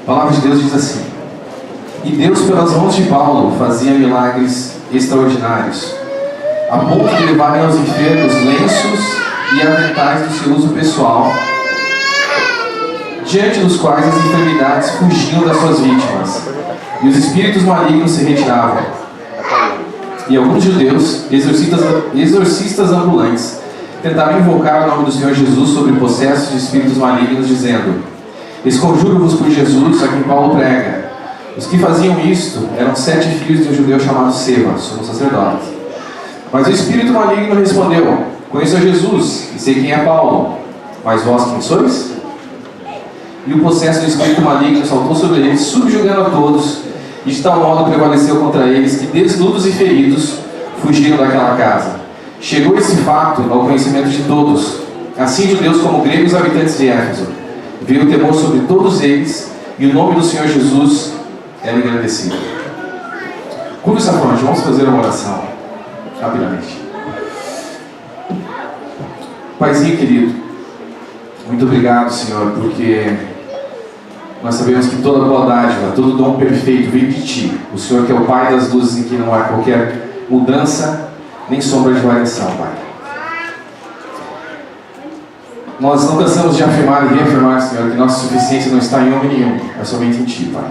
A palavra de Deus diz assim: e Deus, pelas mãos de Paulo, fazia milagres extraordinários, a ponto de levarem aos enfermos lenços e aventais do seu uso pessoal, diante dos quais as enfermidades fugiam das suas vítimas, e os espíritos malignos se retiravam. E alguns judeus, exorcistas ambulantes, tentaram invocar o nome do Senhor Jesus sobre possessos de espíritos malignos, dizendo: esconjuro-vos por Jesus, a quem Paulo prega. Os que faziam isto eram 7 filhos de um judeu chamado Seva, sumo sacerdote. Mas o espírito maligno respondeu: conheço a Jesus e sei quem é Paulo, mas vós quem sois? E o possesso do espírito maligno saltou sobre eles, subjugando a todos, e de tal modo prevaleceu contra eles, que desnudos e feridos fugiram daquela casa. Chegou esse fato ao conhecimento de todos, assim judeus como gregos habitantes de Éfeso. Veio o temor sobre todos eles, e o nome do Senhor Jesus era engrandecido. Curva essa fronte, vamos fazer uma oração rapidamente. Paizinho querido, muito obrigado, Senhor, porque nós sabemos que toda boa dádiva, todo dom perfeito vem de Ti. O Senhor que é o Pai das luzes, em que não há qualquer mudança nem sombra de variação, Pai. Nós não cansamos de afirmar e reafirmar, Senhor, que nossa suficiência não está em homem nenhum, é somente em Ti, Pai.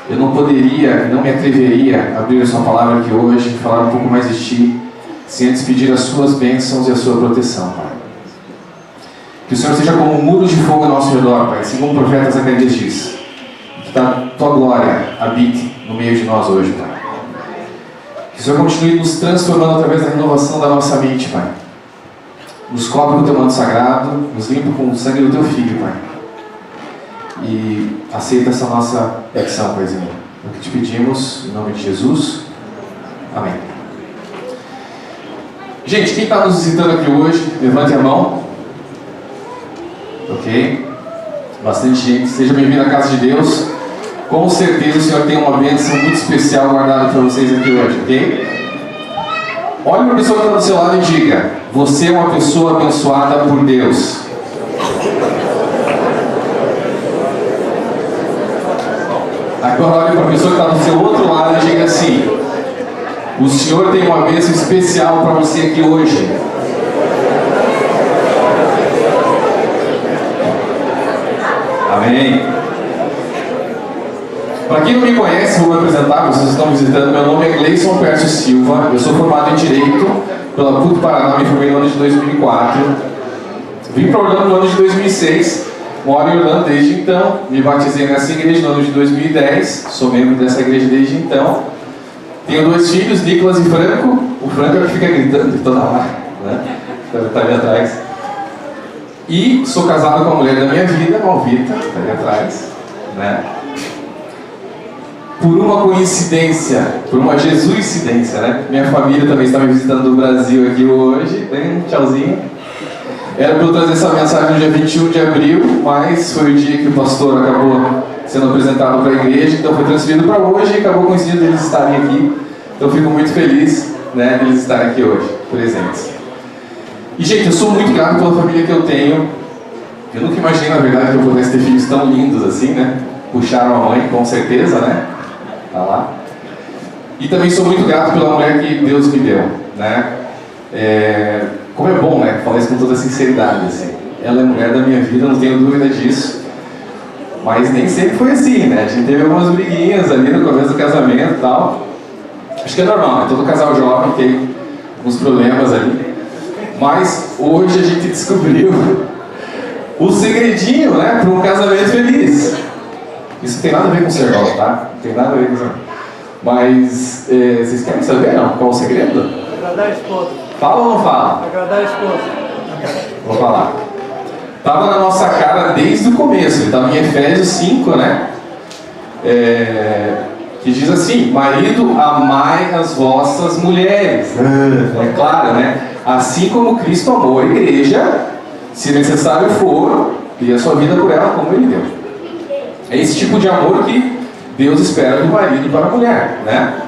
Eu não poderia, não me atreveria a abrir a Sua palavra aqui hoje, falar um pouco mais de Ti, sem antes pedir as Suas bênçãos e a Sua proteção, Pai. Que o Senhor seja como um muro de fogo ao nosso redor, Pai, assim como o profeta Zacarias diz. Que a Tua glória habite no meio de nós hoje, Pai. Que o Senhor continue nos transformando através da renovação da nossa mente, Pai. Nos cobre com o Teu manto sagrado, nos limpa com o sangue do Teu Filho, Pai. E aceita essa nossa petição, Paizinho. É o que te pedimos, em nome de Jesus. Amém. Gente, quem está nos visitando aqui hoje, levante a mão. Ok? Bastante gente. Seja bem-vindo à casa de Deus. Com certeza o Senhor tem uma bênção muito especial guardada para vocês aqui hoje, ok? Olhe para a pessoa que está do seu lado e diga: você é uma pessoa abençoada por Deus. Agora olhe para a pessoa que está do seu outro lado e diga assim: o Senhor tem uma bênção especial para você aqui hoje. Amém. Para quem não me conhece, vou me apresentar, vocês estão visitando. Meu nome é Gleison Pércio Silva, eu sou formado em Direito pela PUC Paraná, me formei no ano de 2004. Vim para Orlando no ano de 2006, moro em Orlando desde então, me batizei nessa igreja no ano de 2010, sou membro dessa igreja desde então. Tenho 2 filhos, Nicolas e Franco. O Franco é o que fica gritando toda hora, né? Está ali atrás. E sou casado com a mulher da minha vida, Malvita, está ali atrás, né? Por uma coincidência, por uma jesuicidência, né? Minha família também está me visitando do Brasil aqui hoje. Um tchauzinho. Era para eu trazer essa mensagem no dia 21 de abril, mas foi o dia que o pastor acabou sendo apresentado para a igreja, então foi transferido para hoje e acabou coincidindo eles estarem aqui. Então eu fico muito feliz, né, de eles estarem aqui hoje, presentes. E, gente, eu sou muito grato pela família que eu tenho. Eu nunca imaginei, na verdade, que eu pudesse ter filhos tão lindos assim, né? Puxaram a mãe, com certeza, né? Tá lá. E também sou muito grato pela mulher que Deus me deu, né? Como é bom, né? Falar isso com toda sinceridade, assim. Ela é mulher da minha vida, não tenho dúvida disso. Mas nem sempre foi assim, né? A gente teve algumas briguinhas ali no começo do casamento e tal. Acho que é normal, né? Todo casal jovem tem alguns problemas ali. Mas hoje a gente descobriu o segredinho, né? Para um casamento feliz. Isso não tem nada a ver com ser igual, tá? Não tem nada a ver com isso. Mas vocês querem saber, não? Qual o segredo? Agradar a esposa. Fala ou não fala? Agradar a esposa. Vou falar. Estava na nossa cara desde o começo. Estava em Efésios 5, né? Que diz assim: marido, amai as vossas mulheres. É claro, né? Assim como Cristo amou a igreja, se necessário for, dê a sua vida por ela como Ele deu. É esse tipo de amor que Deus espera do marido para a mulher, né?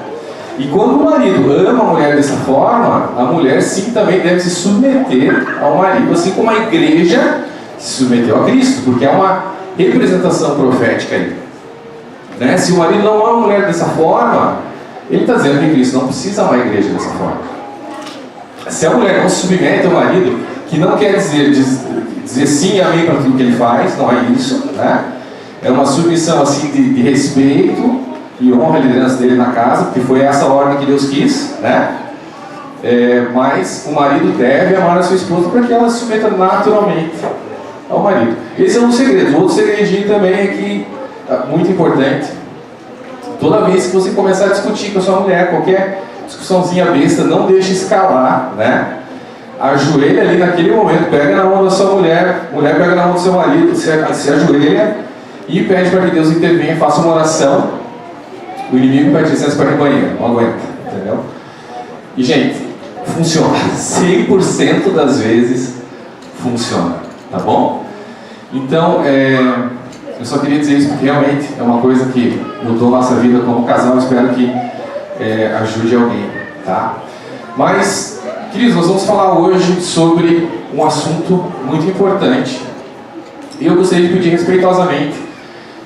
E quando o marido ama a mulher dessa forma, a mulher sim também deve se submeter ao marido, assim como a igreja se submeteu a Cristo, porque é uma representação profética aí. Né? Se o marido não ama a mulher dessa forma, ele está dizendo que Cristo não precisa amar a igreja dessa forma. Se a mulher não se submete ao marido, que não quer dizer sim e amém para tudo que ele faz, não é isso, né? É uma submissão assim de respeito e honra a liderança dele na casa, porque foi essa ordem que Deus quis, né? Mas o marido deve amar a sua esposa para que ela se submeta naturalmente ao marido. Esse é um segredo. Outro segredinho também é que, muito importante, toda vez que você começar a discutir com a sua mulher, qualquer discussãozinha besta, não deixe escalar, né? Ajoelha ali naquele momento, pega na mão da sua mulher pega na mão do seu marido, se ajoelha e pede para que Deus intervenha, faça uma oração. O inimigo pede licença para ir no banheiro, não aguenta, entendeu? E gente, funciona, 100% das vezes funciona, tá bom? Então, eu só queria dizer isso porque realmente é uma coisa que mudou nossa vida como casal, espero que ajude alguém, tá? Mas, queridos, nós vamos falar hoje sobre um assunto muito importante. E eu gostaria de pedir respeitosamente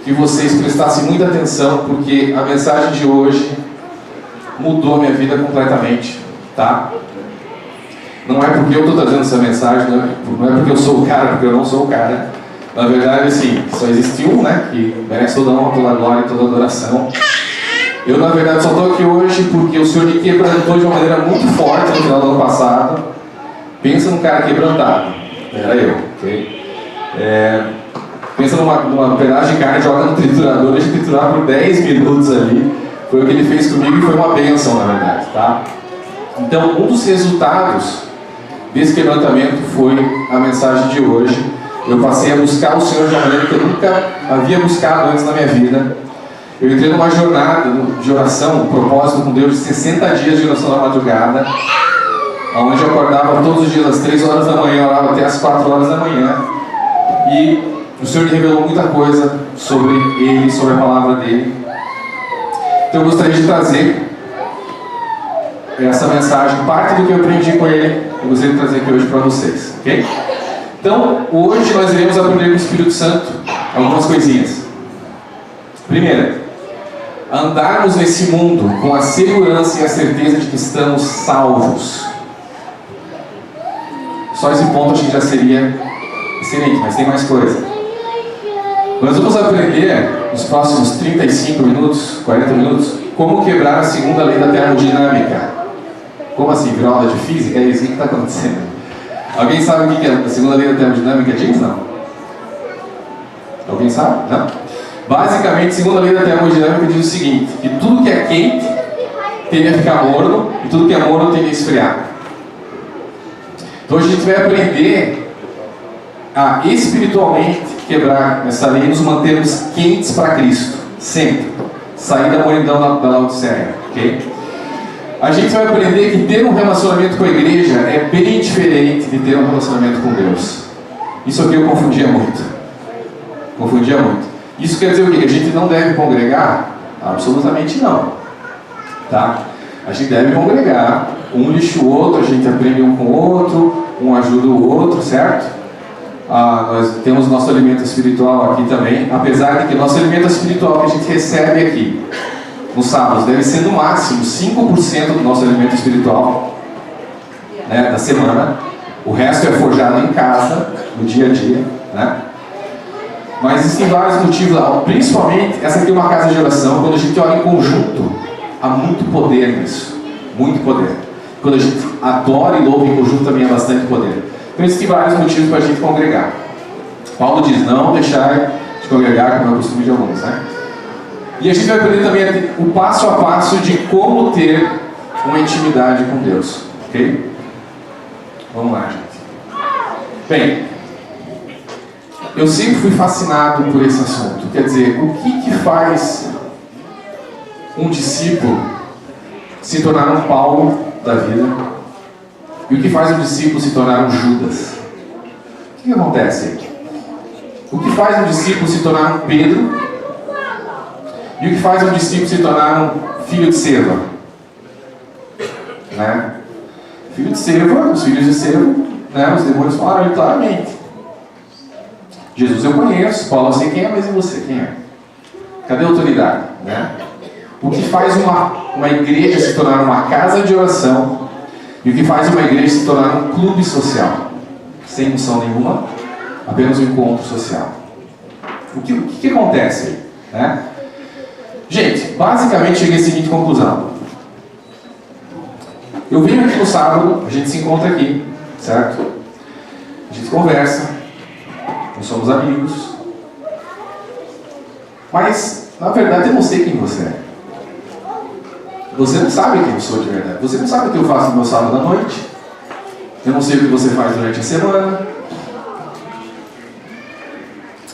que vocês prestassem muita atenção, porque a mensagem de hoje mudou a minha vida completamente, tá? Não é porque eu estou trazendo essa mensagem, não é porque eu sou o cara, porque eu não sou o cara. Na verdade, assim, só existe um, né, que merece toda a honra, toda a glória e toda a adoração. Eu, na verdade, só estou aqui hoje porque o Senhor me quebrantou de uma maneira muito forte no final do ano passado. Pensa num cara quebrantado. Era eu, ok? Pensa numa pedaço de carne, joga no triturador, deixa triturar por 10 minutos ali. Foi o que ele fez comigo e foi uma bênção, na verdade, tá? Então, um dos resultados desse quebrantamento foi a mensagem de hoje. Eu passei a buscar o Senhor de uma maneira que eu nunca havia buscado antes na minha vida. Eu entrei numa jornada de oração, um propósito com Deus de 60 dias de oração na madrugada, onde eu acordava todos os dias às 3 horas da manhã, orava até às 4 horas da manhã. E o Senhor me revelou muita coisa sobre Ele, sobre a palavra dEle. Então eu gostaria de trazer essa mensagem, parte do que eu aprendi com Ele, eu gostaria de trazer aqui hoje para vocês, ok? Então, hoje nós iremos aprender com o Espírito Santo algumas coisinhas. Primeira, andarmos nesse mundo com a segurança e a certeza de que estamos salvos. Só esse ponto acho que já seria excelente, mas tem mais coisa. Nós vamos aprender nos próximos 35 minutos, 40 minutos, como quebrar a segunda lei da termodinâmica. Como assim? Virou aula de física? É isso que está acontecendo. Alguém sabe o que é a segunda lei da termodinâmica diz? Não? Alguém sabe? Não? Basicamente, a segunda lei da termodinâmica diz o seguinte, que tudo que é quente tende a ficar morno e tudo que é morno tende a esfriar. Então hoje a gente vai aprender a espiritualmente quebrar essa lei e nos mantermos quentes para Cristo, sempre. Sair da mornidão da Laodiceia, ok? A gente vai aprender que ter um relacionamento com a igreja é bem diferente de ter um relacionamento com Deus. Isso aqui eu confundia muito. Isso quer dizer o quê? Que a gente não deve congregar? Absolutamente não. Tá? A gente deve congregar, um lixa o outro, a gente aprende um com o outro, um ajuda o outro, certo? Nós temos nosso alimento espiritual aqui também, apesar de que nosso alimento espiritual que a gente recebe aqui nos sábados deve ser no máximo 5% do nosso alimento espiritual, né, da semana. O resto é forjado em casa, no dia a dia, né? Mas existem vários motivos, principalmente essa aqui é uma casa de oração. Quando a gente ora em conjunto, há muito poder nisso, muito poder. Quando a gente adora e louva em conjunto também há bastante poder. Então existem vários motivos para a gente congregar. Paulo diz, não deixar de congregar, como é o costume de alguns, né? E a gente vai aprender também o passo a passo de como ter uma intimidade com Deus, ok? Vamos lá, gente. Bem, eu sempre fui fascinado por esse assunto. Quer dizer, o que faz um discípulo se tornar um Paulo da vida? E o que faz um discípulo se tornar um Judas? O que acontece aqui? O que faz um discípulo se tornar um Pedro? E o que faz um discípulo se tornar um filho de Seva? Né? Filho de Seva, os filhos de Seva, né? Os demônios falaram claramente. Jesus eu conheço, Paulo eu sei quem é, mas e você, quem é? Cadê a autoridade? Né? O que faz uma igreja se tornar uma casa de oração e o que faz uma igreja se tornar um clube social? Sem função nenhuma, apenas um encontro social. O que acontece aí? Né? Gente, basicamente cheguei à seguinte conclusão. Eu venho aqui no sábado, a gente se encontra aqui, certo? A gente conversa, nós somos amigos, mas, na verdade, eu não sei quem você é. Você não sabe quem eu sou de verdade. Você não sabe o que eu faço no meu sábado à noite. Eu não sei o que você faz durante a semana.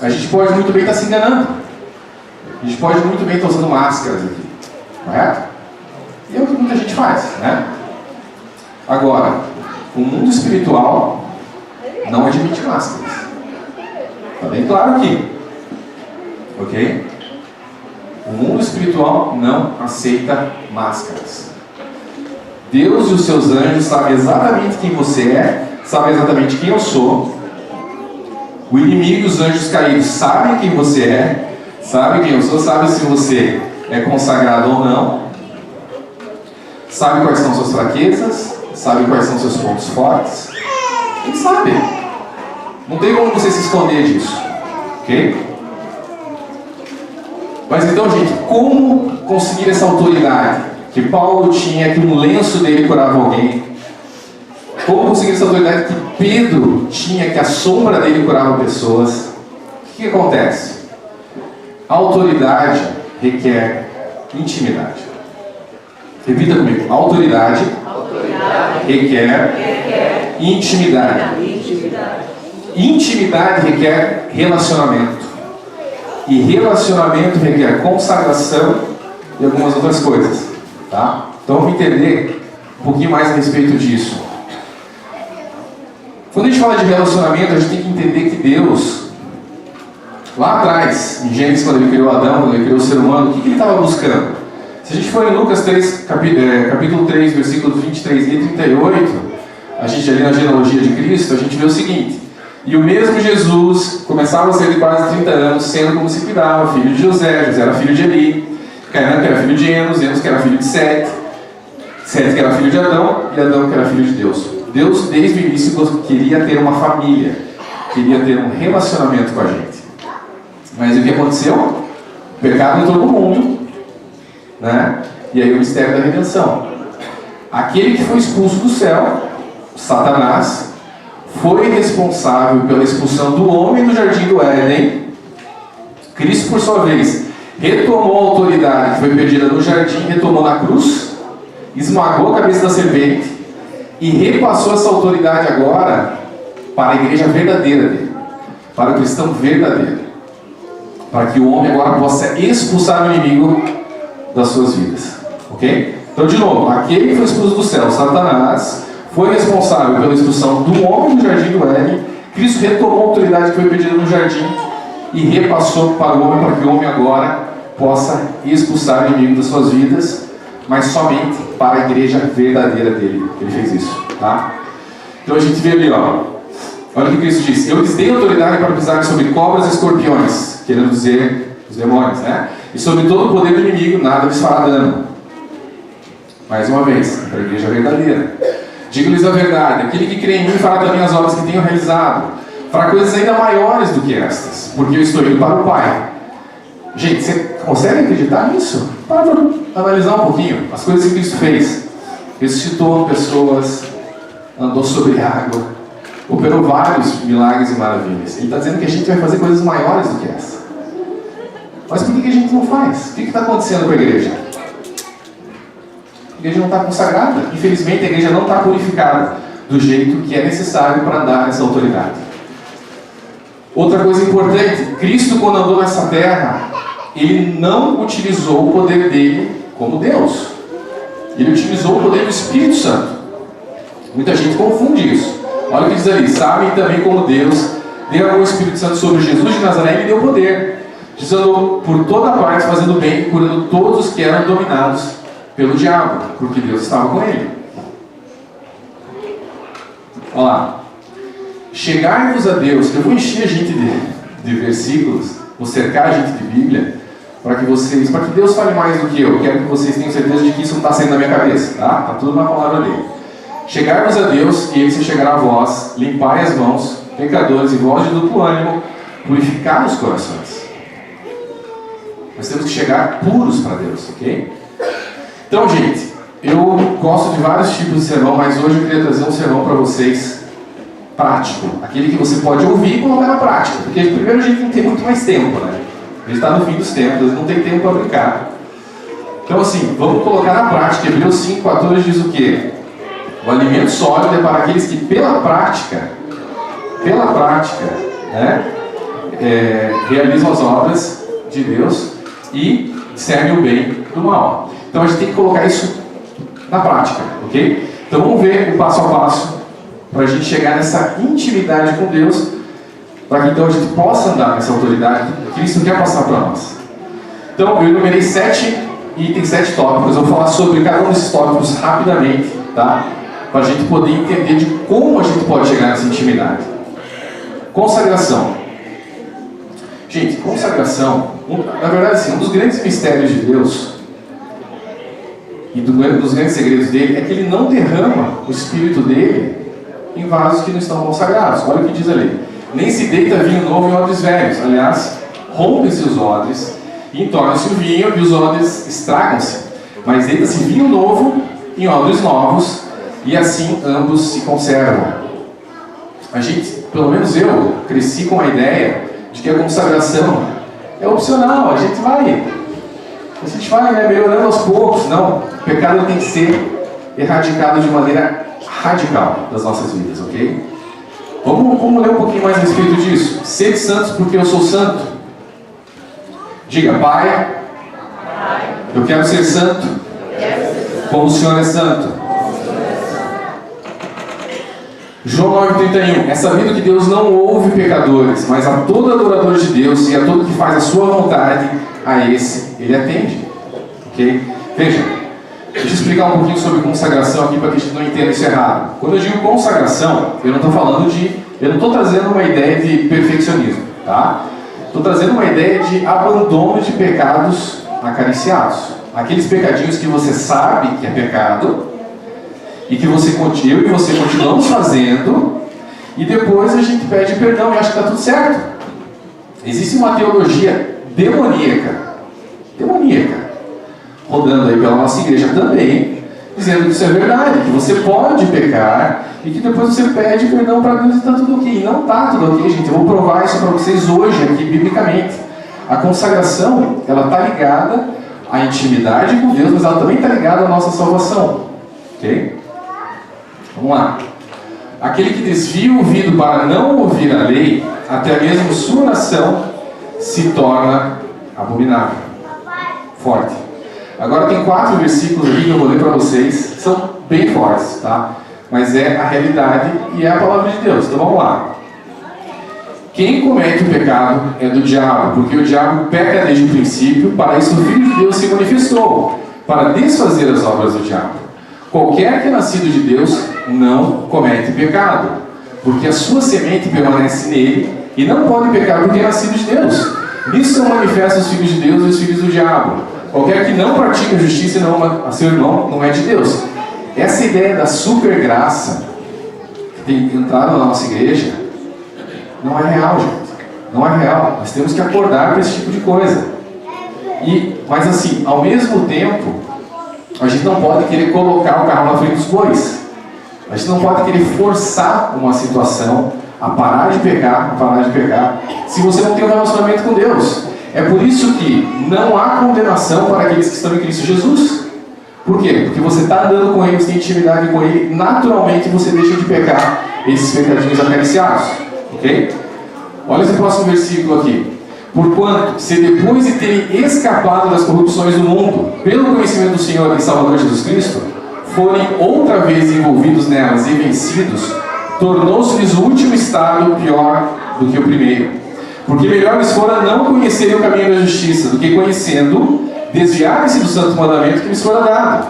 A gente pode muito bem estar se enganando. A gente pode muito bem estar usando máscaras aqui. Correto? E é o que muita gente faz, né? Agora, o mundo espiritual não admite máscaras. Está bem claro aqui. Ok? O mundo espiritual não aceita máscaras. Deus e os seus anjos sabem exatamente quem você é, sabem exatamente quem eu sou. O inimigo e os anjos caídos sabem quem você é, sabem quem eu sou, sabem se você é consagrado ou não, sabem quais são suas fraquezas, sabem quais são seus pontos fortes. Eles sabem. Não tem como você se esconder disso. Ok? Mas então, gente, como conseguir essa autoridade? Que Paulo tinha, que um lenço dele curava alguém. Como conseguir essa autoridade que Pedro tinha, que a sombra dele curava pessoas? O que acontece? A autoridade requer intimidade. Repita comigo. Autoridade requer intimidade. Intimidade requer relacionamento. E relacionamento requer consagração e algumas outras coisas. Tá? Então vamos entender um pouquinho mais a respeito disso. Quando a gente fala de relacionamento, a gente tem que entender que Deus, lá atrás, em Gênesis, quando ele criou Adão, quando ele criou o ser humano, o que ele estava buscando? Se a gente for em Lucas 3, capítulo 3, versículos 23 e 38, a gente ali na genealogia de Cristo, a gente vê o seguinte: e o mesmo Jesus começava a ser de quase 30 anos, sendo como se cuidava, filho de José, José era filho de Eli, Cainã que era filho de Enos, Enos que era filho de Sete, Sete que era filho de Adão, e Adão que era filho de Deus. Deus, desde o início, queria ter uma família, queria ter um relacionamento com a gente. Mas o que aconteceu? O pecado entrou no mundo, né? E aí o mistério da redenção. Aquele que foi expulso do céu, Satanás, foi responsável pela expulsão do homem do jardim do Éden. Cristo, por sua vez, retomou a autoridade que foi perdida no jardim, retomou na cruz, esmagou a cabeça da serpente e repassou essa autoridade agora para a igreja verdadeira dele, para o cristão verdadeiro, para que o homem agora possa expulsar o inimigo das suas vidas. Ok? Então, de novo, aquele que foi expulso do céu, Satanás, foi responsável pela expulsão do homem do jardim do Éden. Cristo retomou a autoridade que foi perdida no jardim e repassou para o homem, para que o homem agora possa expulsar o inimigo das suas vidas, mas somente para a igreja verdadeira dele. Ele fez isso, tá? Então a gente vê ali, ó. Olha o que Cristo disse: eu lhes dei autoridade para pisar sobre cobras e escorpiões, querendo dizer os demônios, né? E sobre todo o poder do inimigo, nada lhes fará dano. Mais uma vez, para a igreja verdadeira. Digo-lhes a verdade: aquele que crê em mim fará também as obras que tenho realizado, fará coisas ainda maiores do que estas, porque eu estou indo para o Pai. Gente, você consegue acreditar nisso? Para analisar um pouquinho as coisas que Cristo fez. Ressuscitou pessoas, andou sobre água, operou vários milagres e maravilhas. Ele está dizendo que a gente vai fazer coisas maiores do que essa. Mas por que a gente não faz? O que está acontecendo com a igreja? A igreja não está consagrada. Infelizmente, a igreja não está purificada do jeito que é necessário para dar essa autoridade. Outra coisa importante: Cristo, quando andou nessa terra, ele não utilizou o poder dele como Deus. Ele utilizou o poder do Espírito Santo. Muita gente confunde isso. Olha o que diz ali: sabem também como Deus derramou o Espírito Santo sobre Jesus de Nazaré e lhe deu poder. Jesus andou por toda parte fazendo bem, curando todos os que eram dominados pelo diabo, porque Deus estava com ele. Olha lá: chegai-vos a Deus. Eu vou encher a gente de versículos, vou cercar a gente de Bíblia, para que Deus fale mais do que eu. Quero que vocês tenham certeza de que isso não está saindo da minha cabeça, tá? Está tudo na palavra dele. Chegar-vos a Deus, e ele se chegará a vós, limpai as mãos, pecadores, e vós de duplo ânimo, purificar os corações. Nós temos que chegar puros para Deus, ok? Então, gente, eu gosto de vários tipos de sermão, mas hoje eu queria trazer um sermão para vocês prático. Aquele que você pode ouvir e colocar na prática. Porque primeiro a gente não tem muito mais tempo, né? A gente está no fim dos tempos, não tem tempo para brincar. Então, assim, vamos colocar na prática. Hebreus 5,14 diz o quê? O alimento sólido é para aqueles que pela prática, né, realizam as obras de Deus e discernem o bem do mal. Então a gente tem que colocar isso na prática, ok? Então vamos ver o passo a passo para a gente chegar nessa intimidade com Deus, para que então a gente possa andar nessa autoridade que Cristo quer passar para nós. Então eu enumerei 7 itens, 7 tópicos. Eu vou falar sobre cada um desses tópicos rapidamente, tá? Para a gente poder entender de como a gente pode chegar nessa intimidade. Consagração. Gente, consagração, na verdade, assim, um dos grandes mistérios de Deus e dos grandes segredos dele é que ele não derrama o Espírito dele em vasos que não estão consagrados. Olha o que diz ali. Nem se deita vinho novo em odres velhos. Aliás, rompem-se os odres e entorna-se o vinho e os odres estragam-se. Mas deita-se vinho novo em odres novos e assim ambos se conservam. A gente, pelo menos eu, cresci com a ideia de que a consagração é opcional. A gente vai, né, melhorando aos poucos. Não, o pecado tem que ser erradicado de maneira radical das nossas vidas, ok? Vamos ler um pouquinho mais a respeito disso. Sede santos porque eu sou santo. Diga, Pai, eu quero ser santo, como o Senhor é santo. João 9,31. É sabido que Deus não ouve pecadores, mas a todo adorador de Deus e a todo que faz a sua vontade, a esse ele atende. Ok? Veja, deixa eu explicar um pouquinho sobre consagração aqui para que a gente não entenda isso errado. Quando eu digo consagração, eu não estou trazendo uma ideia de perfeccionismo, tá? Estou trazendo uma ideia de abandono de pecados acariciados. Aqueles pecadinhos que você sabe que é pecado e que você continuamos fazendo, e depois a gente pede perdão e acha que está tudo certo. Existe uma teologia demoníaca, rodando aí pela nossa igreja também, dizendo que isso é verdade, que você pode pecar e que depois você pede perdão para Deus e está tudo ok. E não está tudo ok, gente. Eu vou provar isso para vocês hoje aqui, biblicamente. A consagração, ela está ligada à intimidade com Deus, mas ela também está ligada à nossa salvação. Ok? Vamos lá. Aquele que desvia o ouvido para não ouvir a lei, até mesmo sua oração se torna abominável. Forte. Agora tem 4 versículos aqui que eu vou ler para vocês. São bem fortes, tá? Mas é a realidade e é a palavra de Deus. Então vamos lá. Quem comete o pecado é do diabo, porque o diabo peca desde o princípio. Para isso o Filho de Deus se manifestou, para desfazer as obras do diabo. Qualquer que é nascido de Deus não comete pecado, porque a sua semente permanece nele e não pode pecar porque é nascido de Deus. Nisso são manifestos os filhos de Deus e os filhos do diabo. Qualquer que não pratica a justiça e não ama a seu irmão não é de Deus. Essa ideia da super graça que tem entrado na nossa igreja não é real, gente. Não é real. Nós temos que acordar para esse tipo de coisa. Mas assim, ao mesmo tempo, a gente não pode querer colocar o carro na frente dos bois. A gente não pode querer forçar uma situação a parar de pecar, se você não tem um relacionamento com Deus. É por isso que não há condenação para aqueles que estão em Cristo Jesus. Por quê? Porque você está andando com Ele, você tem intimidade com Ele, naturalmente você deixa de pecar esses pecadinhos acariciados. Ok? Olha esse próximo versículo aqui. Porquanto, se depois de terem escapado das corrupções do mundo, pelo conhecimento do Senhor e Salvador Jesus Cristo, forem outra vez envolvidos nelas e vencidos, tornou-se-lhes o último estado pior do que o primeiro. Porque melhor lhes fora não conhecerem o caminho da justiça, do que conhecendo, desviarem-se do santo mandamento que lhes fora dado.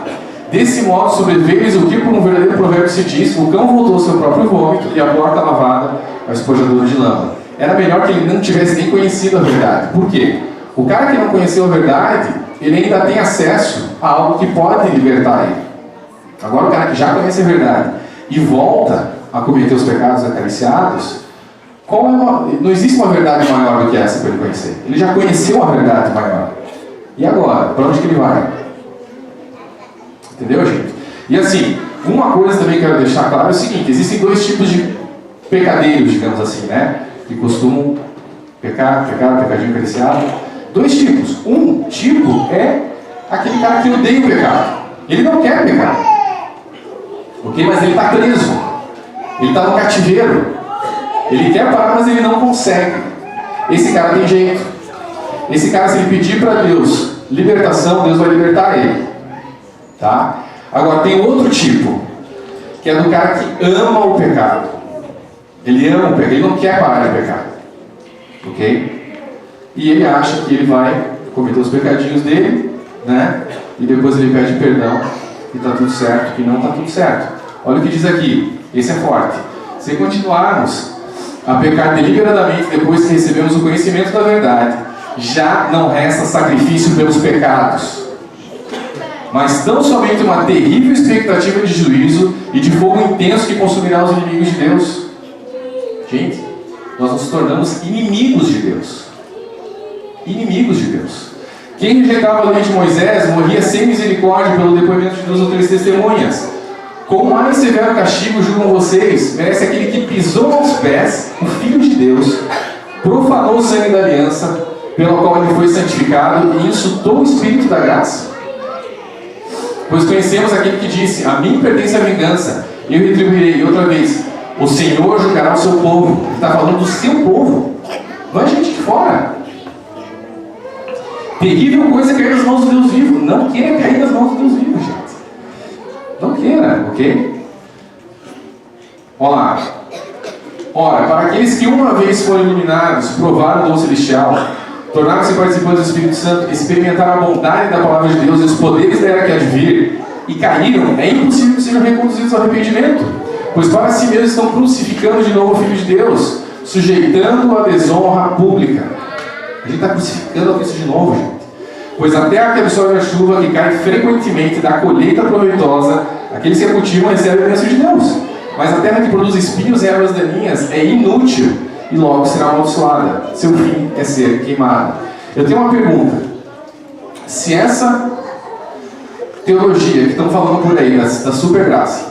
Desse modo sobreveio-lhes o que por um verdadeiro provérbio se diz: o cão voltou ao seu próprio vômito e a porta lavada ao espojador de lama. Era melhor que ele não tivesse nem conhecido a verdade. Por quê? O cara que não conheceu a verdade, ele ainda tem acesso a algo que pode libertar ele. Agora o cara que já conhece a verdade e volta a cometer os pecados acariciados, não existe uma verdade maior do que essa para ele conhecer. Ele já conheceu a verdade maior. E agora? Para onde que ele vai? Entendeu, gente? E assim, uma coisa também que eu quero deixar claro é o seguinte: existem dois tipos de pecadeiros, digamos assim, né? Que costumam pecadinho acariciado. Dois tipos. Um tipo é aquele cara que odeia o pecado. Ele não quer pecar. Ok? Mas ele está preso. Ele está no cativeiro. Ele quer parar, mas ele não consegue. Esse cara tem jeito. Esse cara, se ele pedir para Deus libertação, Deus vai libertar ele. Tá? Agora, tem outro tipo, que é do cara que ama o pecado. Ele ama o pecado, ele não quer parar de pecar. Ok? E ele acha que ele vai cometer os pecadinhos dele, né? E depois ele pede perdão, que está tudo certo, que não está tudo certo. Olha o que diz aqui, esse é forte. Se continuarmos a pecar deliberadamente depois que recebemos o conhecimento da verdade, já não resta sacrifício pelos pecados, mas tão somente uma terrível expectativa de juízo e de fogo intenso que consumirá os inimigos de Deus. Gente, nós nos tornamos inimigos de Deus. Inimigos de Deus. Quem rejeitava a lei de Moisés morria sem misericórdia pelo depoimento de 2 ou 3 testemunhas. Com mais severo castigo, julgam vocês, merece aquele que pisou aos pés o Filho de Deus, profanou o sangue da aliança, pelo qual ele foi santificado, e insultou o Espírito da graça. Pois conhecemos aquele que disse: a mim pertence a vingança, eu retribuirei. E outra vez, o Senhor julgará o seu povo. Ele está falando do seu povo, não é gente de fora. Terrível coisa é cair nas mãos do Deus vivo. Não queira cair nas mãos do Deus vivo, gente. Não queira, ok? Olha lá. Ora, para aqueles que uma vez foram iluminados, provaram o dom celestial, tornaram-se participantes do Espírito Santo, experimentaram a bondade da palavra de Deus e os poderes da era que há de vir, e caíram, é impossível que sejam reconduzidos ao arrependimento, pois para si mesmos estão crucificando de novo o Filho de Deus, sujeitando-o à desonra pública. A gente está crucificando a Cristo de novo, gente. Pois a terra que absorve a chuva, que cai frequentemente, dá colheita proveitosa, aqueles que a cultivam recebem a bênção de Deus. Mas a terra que produz espinhos e ervas daninhas é inútil e logo será amaldiçoada. Seu fim é ser queimada. Eu tenho uma pergunta. Se essa teologia que estão falando por aí, da supergraça,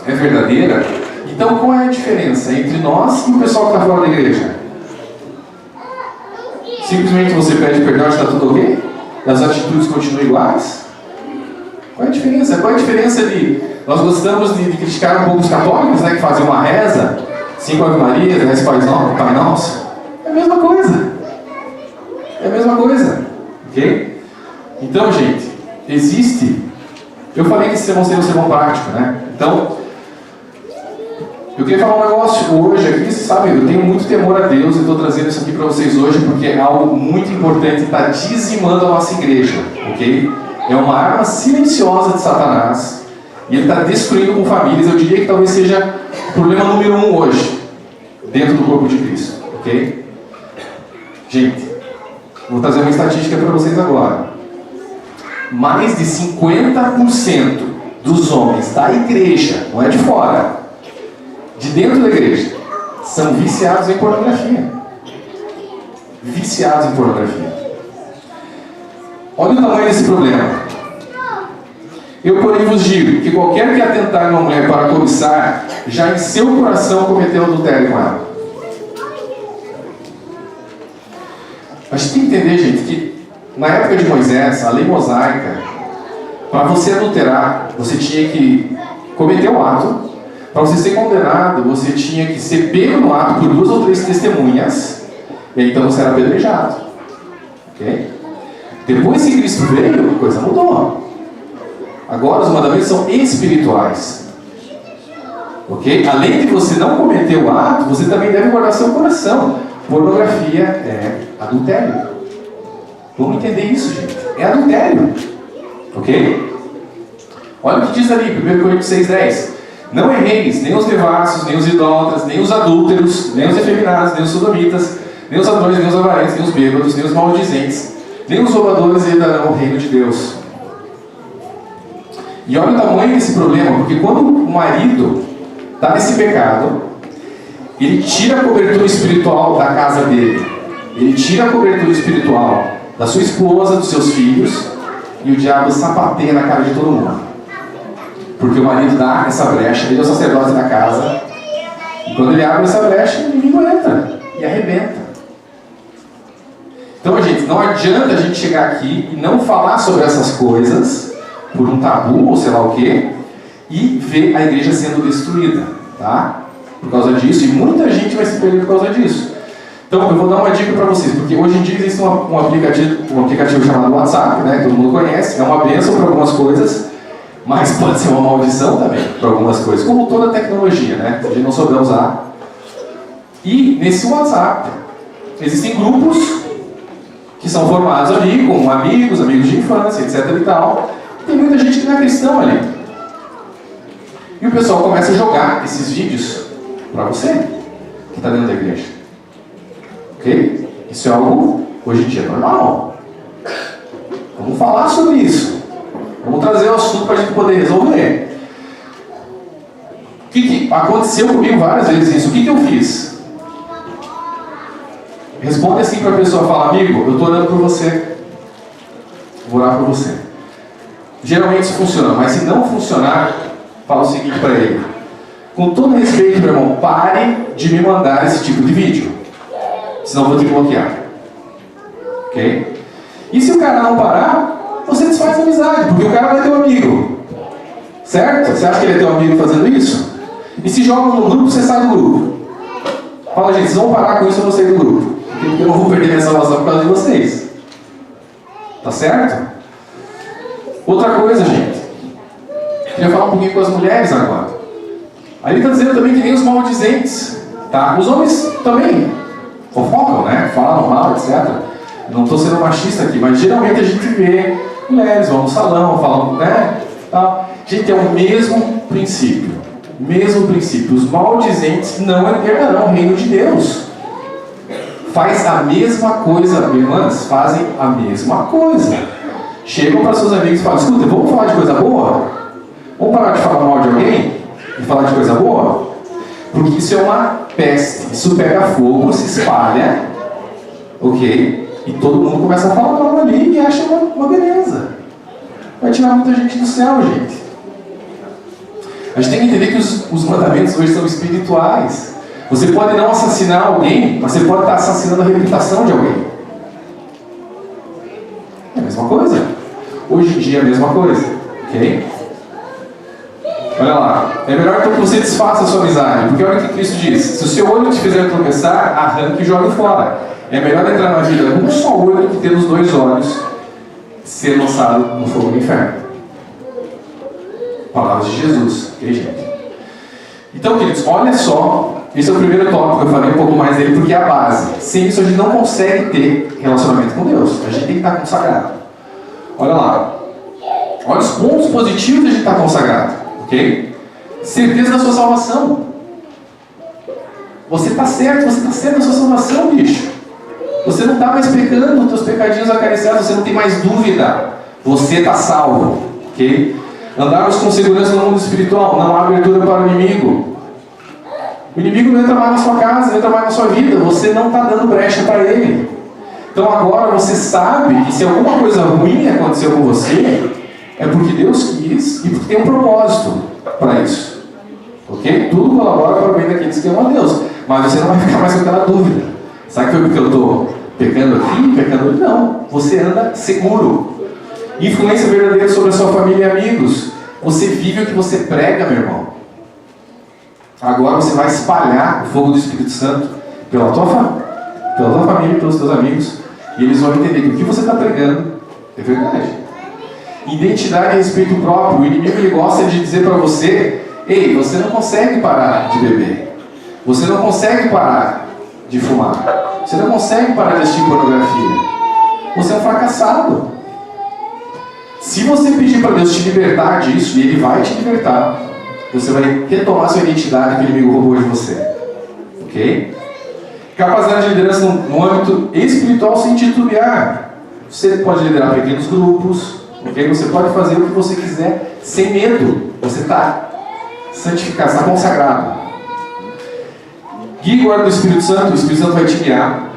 é verdadeira, então qual é a diferença entre nós e o pessoal que está fora da igreja? Simplesmente você pede perdão e está tudo ok? As atitudes continuam iguais? Qual é a diferença? Qual é a diferença de... Nós gostamos de criticar um pouco os católicos, né, que fazem uma reza, 5 Ave Marias, 10 Pai Nosso. É a mesma coisa. É a mesma coisa. Ok? Então, gente, existe... Eu falei que esse sermão seria um sermão prático, né? Então, eu queria falar um negócio hoje aqui, vocês sabem, eu tenho muito temor a Deus e estou trazendo isso aqui para vocês hoje porque é algo muito importante, está dizimando a nossa igreja, ok? É uma arma silenciosa de Satanás e ele está destruindo com famílias. Eu diria que talvez seja o problema número 1 hoje, dentro do corpo de Cristo, ok? Gente, vou trazer uma estatística para vocês agora. Mais de 50% dos homens da igreja, não é de fora, de dentro da igreja, são viciados em pornografia. Viciados em pornografia. Olha o tamanho desse problema. Eu, porém, vos digo que qualquer que atentar numa mulher para cobiçar, já em seu coração cometeu adultério com ela. A gente tem que entender, gente, que na época de Moisés, a lei mosaica, para você adulterar, você tinha que cometer o ato. Para você ser condenado, você tinha que ser pego no ato por 2 ou 3 testemunhas, e aí, então você era apedrejado. Ok? Depois que Cristo veio, a coisa mudou. Agora os mandamentos são espirituais. Ok? Além de você não cometer o ato, você também deve guardar seu coração. Pornografia é adultério. Vamos entender isso, gente. É adultério. Ok? Olha o que diz ali, 1 Coríntios 6,10. Não erreis, nem os devassos, nem os idólatras, nem os adúlteros, nem os efeminados, nem os sodomitas, Nem os ladrões, nem os avarentos, nem os bêbados, nem os maldizentes, nem os roubadores herdarão o reino de Deus. E olha o tamanho desse problema, porque quando o marido está nesse pecado, ele tira a cobertura espiritual da casa dele, ele tira a cobertura espiritual da sua esposa, dos seus filhos, e o diabo sapateia na cara de todo mundo. Porque o marido dá essa brecha, ele é o sacerdote da casa, e quando ele abre essa brecha, o inimigo entra e arrebenta. Então, gente, não adianta a gente chegar aqui e não falar sobre essas coisas por um tabu ou sei lá o quê, e ver a igreja sendo destruída, tá? Por causa disso, e muita gente vai se perder por causa disso. Então, eu vou dar uma dica para vocês, porque hoje em dia existe um aplicativo chamado WhatsApp, né? Todo mundo conhece, é uma bênção para algumas coisas, mas pode ser uma maldição também para algumas coisas, como toda tecnologia, né? Se a gente não souber usar. E nesse WhatsApp existem grupos que são formados ali com amigos de infância, etc e tal. Tem muita gente que não é cristão ali. E o pessoal começa a jogar esses vídeos para você, que está dentro da igreja. Ok? Isso é algo, hoje em dia, normal. Vamos falar sobre isso. Vamos trazer o assunto para a gente poder resolver. O que aconteceu comigo várias vezes isso? O que eu fiz? Responde assim para a pessoa, fala, amigo, eu estou orando por você. Vou orar por você. Geralmente isso funciona, mas se não funcionar, fala o seguinte para ele. Com todo respeito, meu irmão, pare de me mandar esse tipo de vídeo. Senão eu vou te bloquear. Ok? E se o cara não parar, você desfaz a amizade, porque o cara vai ter um amigo. Certo? Você acha que ele é teu amigo fazendo isso? E se joga no grupo, você sai do grupo. Fala, gente, vocês vão parar com isso, eu vou sair do grupo. Porque eu não vou perder minha salvação por causa de vocês. Tá certo? Outra coisa, gente. Queria falar um pouquinho com as mulheres agora. Aí ele está dizendo também que nem os maldizentes. Tá? Os homens também fofocam, né? Falam mal, etc. Não estou sendo machista aqui, mas geralmente a gente vê mulheres vão no salão, falam, né? Tal. Gente, é o mesmo princípio. Mesmo princípio. Os maldizentes não herdarão o reino de Deus. Faz a mesma coisa, irmãs, fazem a mesma coisa. Chegam para seus amigos e falam, escuta, vamos falar de coisa boa? Vamos parar de falar mal de alguém e falar de coisa boa? Porque isso é uma peste. Isso pega fogo, se espalha, ok? E todo mundo começa a falar mal ali e acha uma beleza. Vai tirar muita gente do céu, gente. A gente tem que entender que os mandamentos hoje são espirituais. Você pode não assassinar alguém, mas você pode estar assassinando a reputação de alguém. É a mesma coisa. Hoje em dia é a mesma coisa. Ok? Olha lá. É melhor então que você desfaça a sua amizade. Porque olha o que Cristo diz. Se o seu olho te fizer tropeçar, arranque e jogue fora. É melhor entrar na vida com um só olho do que ter os dois olhos ser lançado no fogo do inferno. Palavras de Jesus. Ok, gente? Então, queridos, olha só. Esse é o primeiro tópico, eu falei um pouco mais dele, porque é a base. Sem isso a gente não consegue ter relacionamento com Deus. A gente tem que estar consagrado. Olha lá. Olha os pontos positivos de a gente estar consagrado. Ok? Certeza da sua salvação. Você está certo da sua salvação, bicho. Você não está mais pecando, os teus pecadinhos acariciados, você não tem mais dúvida. Você está salvo. Ok? Andarmos com segurança no mundo espiritual, não há abertura para o inimigo. O inimigo não entra mais na sua casa, não entra mais na sua vida. Você não está dando brecha para ele. Então agora você sabe que se alguma coisa ruim aconteceu com você, é porque Deus quis e porque tem um propósito para isso. Ok? Tudo colabora para o bem daqueles que amam a Deus. Mas você não vai ficar mais com aquela dúvida. Sabe que foi porque eu estou pecando aqui, pecando ali? Não. Você anda seguro. Influência verdadeira sobre a sua família e amigos. Você vive o que você prega, meu irmão. Agora você vai espalhar o fogo do Espírito Santo pela tua família e pelos teus amigos. E eles vão entender que o que você está pregando é verdade. Identidade e respeito próprio. O inimigo ele gosta de dizer para você: ei, você não consegue parar de beber. Você não consegue parar de fumar. Você não consegue parar de assistir pornografia. Você é um fracassado. Se você pedir para Deus te libertar disso, e Ele vai te libertar, você vai retomar sua identidade que o inimigo roubou de você. Ok? Capacidade de liderança no âmbito espiritual sem titubear. Você pode liderar pequenos grupos, okay? Você pode fazer o que você quiser sem medo. Você está santificado, está consagrado. Guia e guarda do Espírito Santo. O Espírito Santo vai te guiar,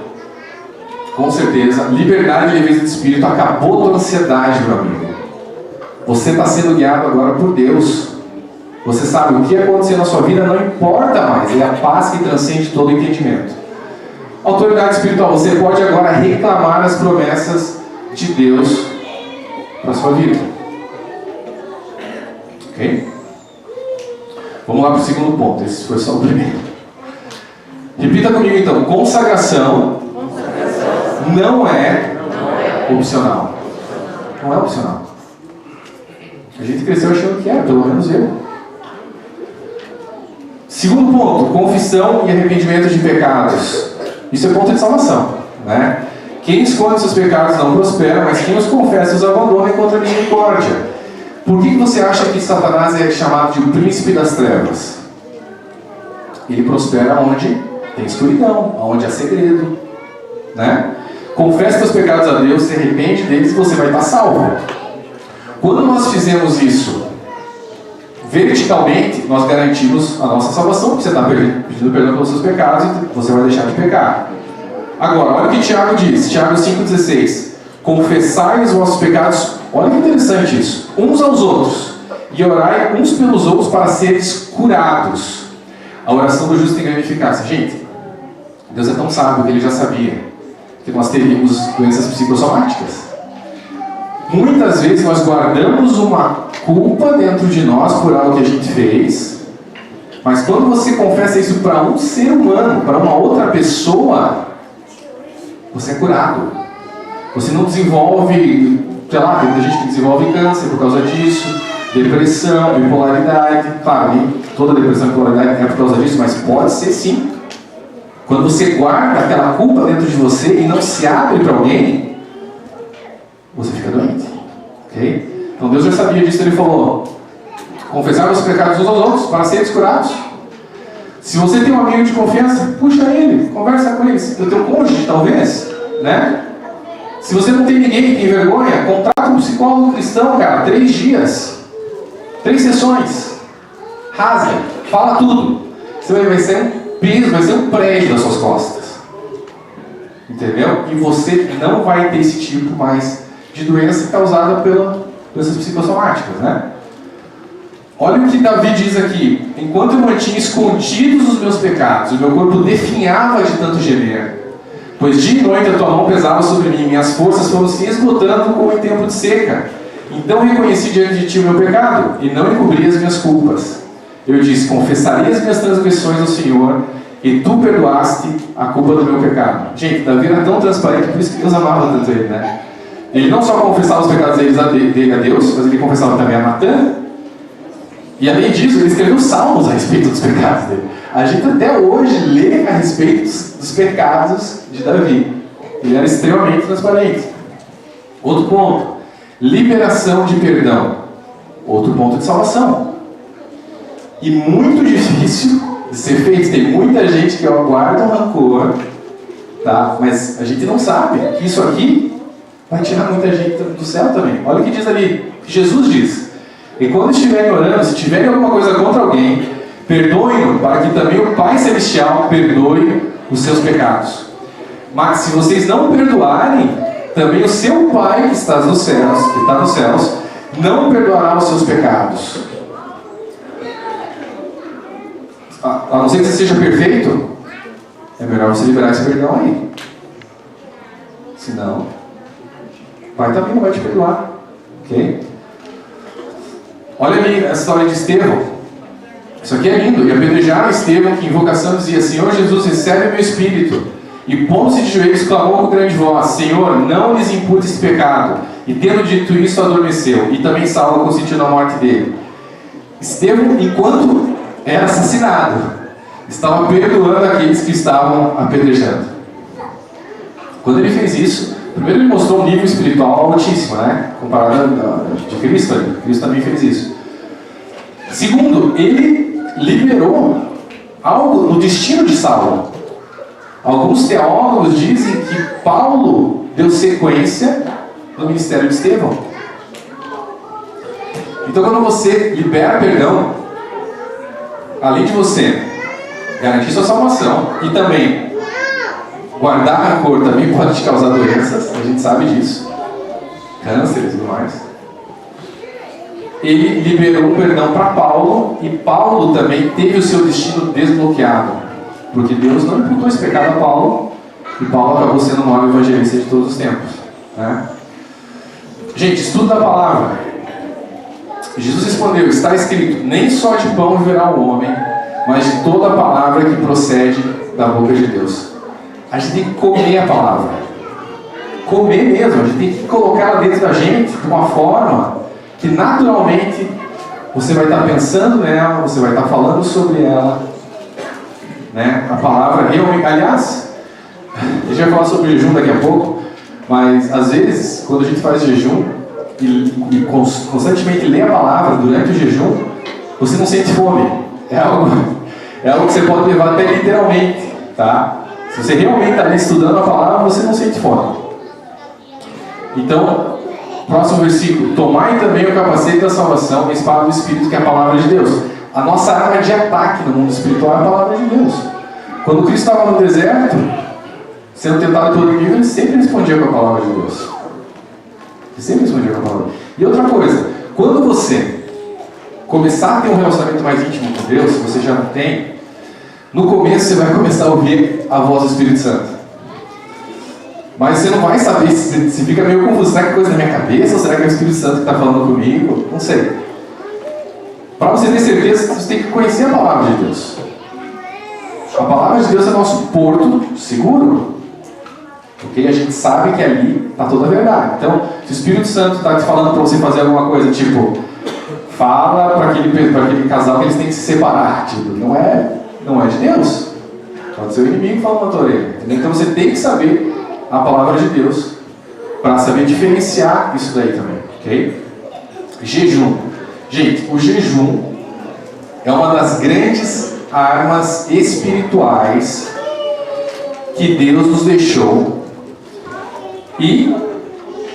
com certeza. Liberdade e leveza de espírito. Acabou toda ansiedade, meu amigo. Você está sendo guiado agora por Deus. Você sabe o que acontecer na sua vida não importa mais. É a paz que transcende todo entendimento. Autoridade espiritual. Você pode agora reclamar as promessas de Deus para a sua vida. Ok? Vamos lá para o segundo ponto. Esse foi só o primeiro. Repita comigo então. Consagração não é opcional. Não é opcional. A gente cresceu achando que era, pelo menos eu. Segundo ponto. Confissão e arrependimento de pecados. Isso é ponto de salvação, né? Quem esconde seus pecados não prospera, mas quem os confessa os abandona e encontra misericórdia. Por que você acha que Satanás é chamado de o príncipe das trevas? Ele prospera onde tem escuridão, onde há segredo, né? Confessa seus pecados a Deus, se arrepende deles e você vai estar salvo. Quando nós fizemos isso verticalmente, nós garantimos a nossa salvação, porque você está pedindo perdão pelos seus pecados e você vai deixar de pecar. Agora, olha o que Tiago diz, Tiago 5,16. Confessai os vossos pecados, olha que interessante isso, uns aos outros, e orai uns pelos outros para seres curados. A oração do justo tem grande eficácia. Gente, Deus é tão sábio que Ele já sabia que nós teríamos doenças psicossomáticas. Muitas vezes nós guardamos uma culpa dentro de nós por algo que a gente fez, mas quando você confessa isso para um ser humano, para uma outra pessoa, você é curado. Você não desenvolve, sei lá, tem muita gente que desenvolve câncer por causa disso, depressão, bipolaridade. Claro, nem toda depressão e bipolaridade é por causa disso, mas pode ser sim. Quando você guarda aquela culpa dentro de você e não se abre para alguém, você fica doente. Ok? Então Deus já sabia disso, Ele falou: confessar os pecados uns aos outros para seres curados. Se você tem um amigo de confiança, puxa ele, conversa com ele. O teu cônjuge, talvez, né? Se você não tem ninguém que tem vergonha, contrata um psicólogo cristão, cara, 3 dias, 3 sessões, rasga, fala tudo. Você vai ser um peso, vai ser um prédio nas suas costas. Entendeu? E você não vai ter esse tipo mais de doença causada pelas doenças psicossomáticas, né? Olha o que Davi diz aqui: enquanto eu mantinha escondidos os meus pecados, o meu corpo definhava de tanto gemer, pois dia e noite a tua mão pesava sobre mim, minhas forças foram se esgotando como em tempo de seca. Então reconheci diante de ti o meu pecado, e não encobri as minhas culpas. Eu disse: confessarei as minhas transgressões ao Senhor, e tu perdoaste a culpa do meu pecado. Gente, Davi era tão transparente, por isso que Deus amava tanto ele, né? Ele não só confessava os pecados dele a Deus, mas ele confessava também a Natã. E além disso, ele escreveu salmos a respeito dos pecados dele. A gente até hoje lê a respeito dos pecados de Davi. Ele era extremamente transparente. Outro ponto: liberação de perdão. Outro ponto de salvação. E muito difícil de ser feito. Tem muita gente que guarda um rancor, tá? Mas a gente não sabe que isso aqui vai tirar muita gente do céu também. Olha o que diz ali, que Jesus diz: e quando estiverem orando, se tiverem alguma coisa contra alguém, perdoem-no, para que também o Pai Celestial perdoe os seus pecados. Mas se vocês não perdoarem, também o seu Pai que está nos céus, não perdoará os seus pecados. A não ser que você seja perfeito, é melhor você liberar esse perdão aí. Senão, o Pai também não vai te perdoar. Ok? Olha ali a história de Estevão. Isso aqui é lindo. E apedrejaram Estevão, que em invocação dizia: Senhor Jesus, recebe o meu espírito. E pondo-se de joelhos, clamou com grande voz: Senhor, não lhes impute esse pecado. E tendo dito isso, adormeceu. E também Saulo consentiu na morte dele. Estevão, enquanto era assassinado, estava perdoando aqueles que estavam apedrejando. Quando ele fez isso, primeiro ele mostrou um nível espiritual altíssimo, né? Comparado de Cristo ali. Cristo também fez isso. Segundo, ele liberou algo no destino de Saulo. Alguns teólogos dizem que Paulo deu sequência no ministério de Estevão. Então, quando você libera perdão, além de você garantir sua salvação e também guardar rancor, também pode te causar doenças, a gente sabe disso, câncer e tudo mais. Ele liberou o perdão para Paulo, e Paulo também teve o seu destino desbloqueado, porque Deus não imputou esse pecado a Paulo, e Paulo acabou sendo o maior evangelista de todos os tempos, né? Gente, estudo da palavra. Jesus respondeu: está escrito, nem só de pão viverá o homem, mas de toda a palavra que procede da boca de Deus. A gente tem que comer a palavra, comer mesmo, a gente tem que colocar ela dentro da gente de uma forma que naturalmente você vai estar pensando nela, você vai estar falando sobre ela, né? A palavra realmente, aliás, a gente vai falar sobre jejum daqui a pouco, mas às vezes quando a gente faz jejum e constantemente lê a palavra durante o jejum, você não sente fome. É algo que você pode levar até literalmente, tá? Se você realmente está ali estudando a palavra, você não sente fome. Então, próximo versículo: tomai também o capacete da salvação e a espada do Espírito, que é a palavra de Deus. A nossa arma de ataque no mundo espiritual é a palavra de Deus. Quando Cristo estava no deserto, sendo tentado pelo inimigo, ele sempre respondia com a palavra de Deus. Ele sempre respondia com a palavra. E outra coisa, quando você começar a ter um relacionamento mais íntimo com Deus, se você já não tem, no começo você vai começar a ouvir a voz do Espírito Santo. Mas você não vai saber, se fica meio confuso. Será que é coisa da minha cabeça? Ou será que é o Espírito Santo que está falando comigo? Não sei. Para você ter certeza, você tem que conhecer a palavra de Deus. A palavra de Deus é nosso porto seguro. Porque a gente sabe que ali está toda a verdade. Então, se o Espírito Santo está te falando para você fazer alguma coisa, tipo, fala para aquele casal que eles têm que se separar, tipo, não é de Deus. Pode ser o inimigo falando na tua orelha. Então você tem que saber a palavra de Deus para saber diferenciar isso daí também, ok? Jejum. Gente, o jejum é uma das grandes armas espirituais que Deus nos deixou e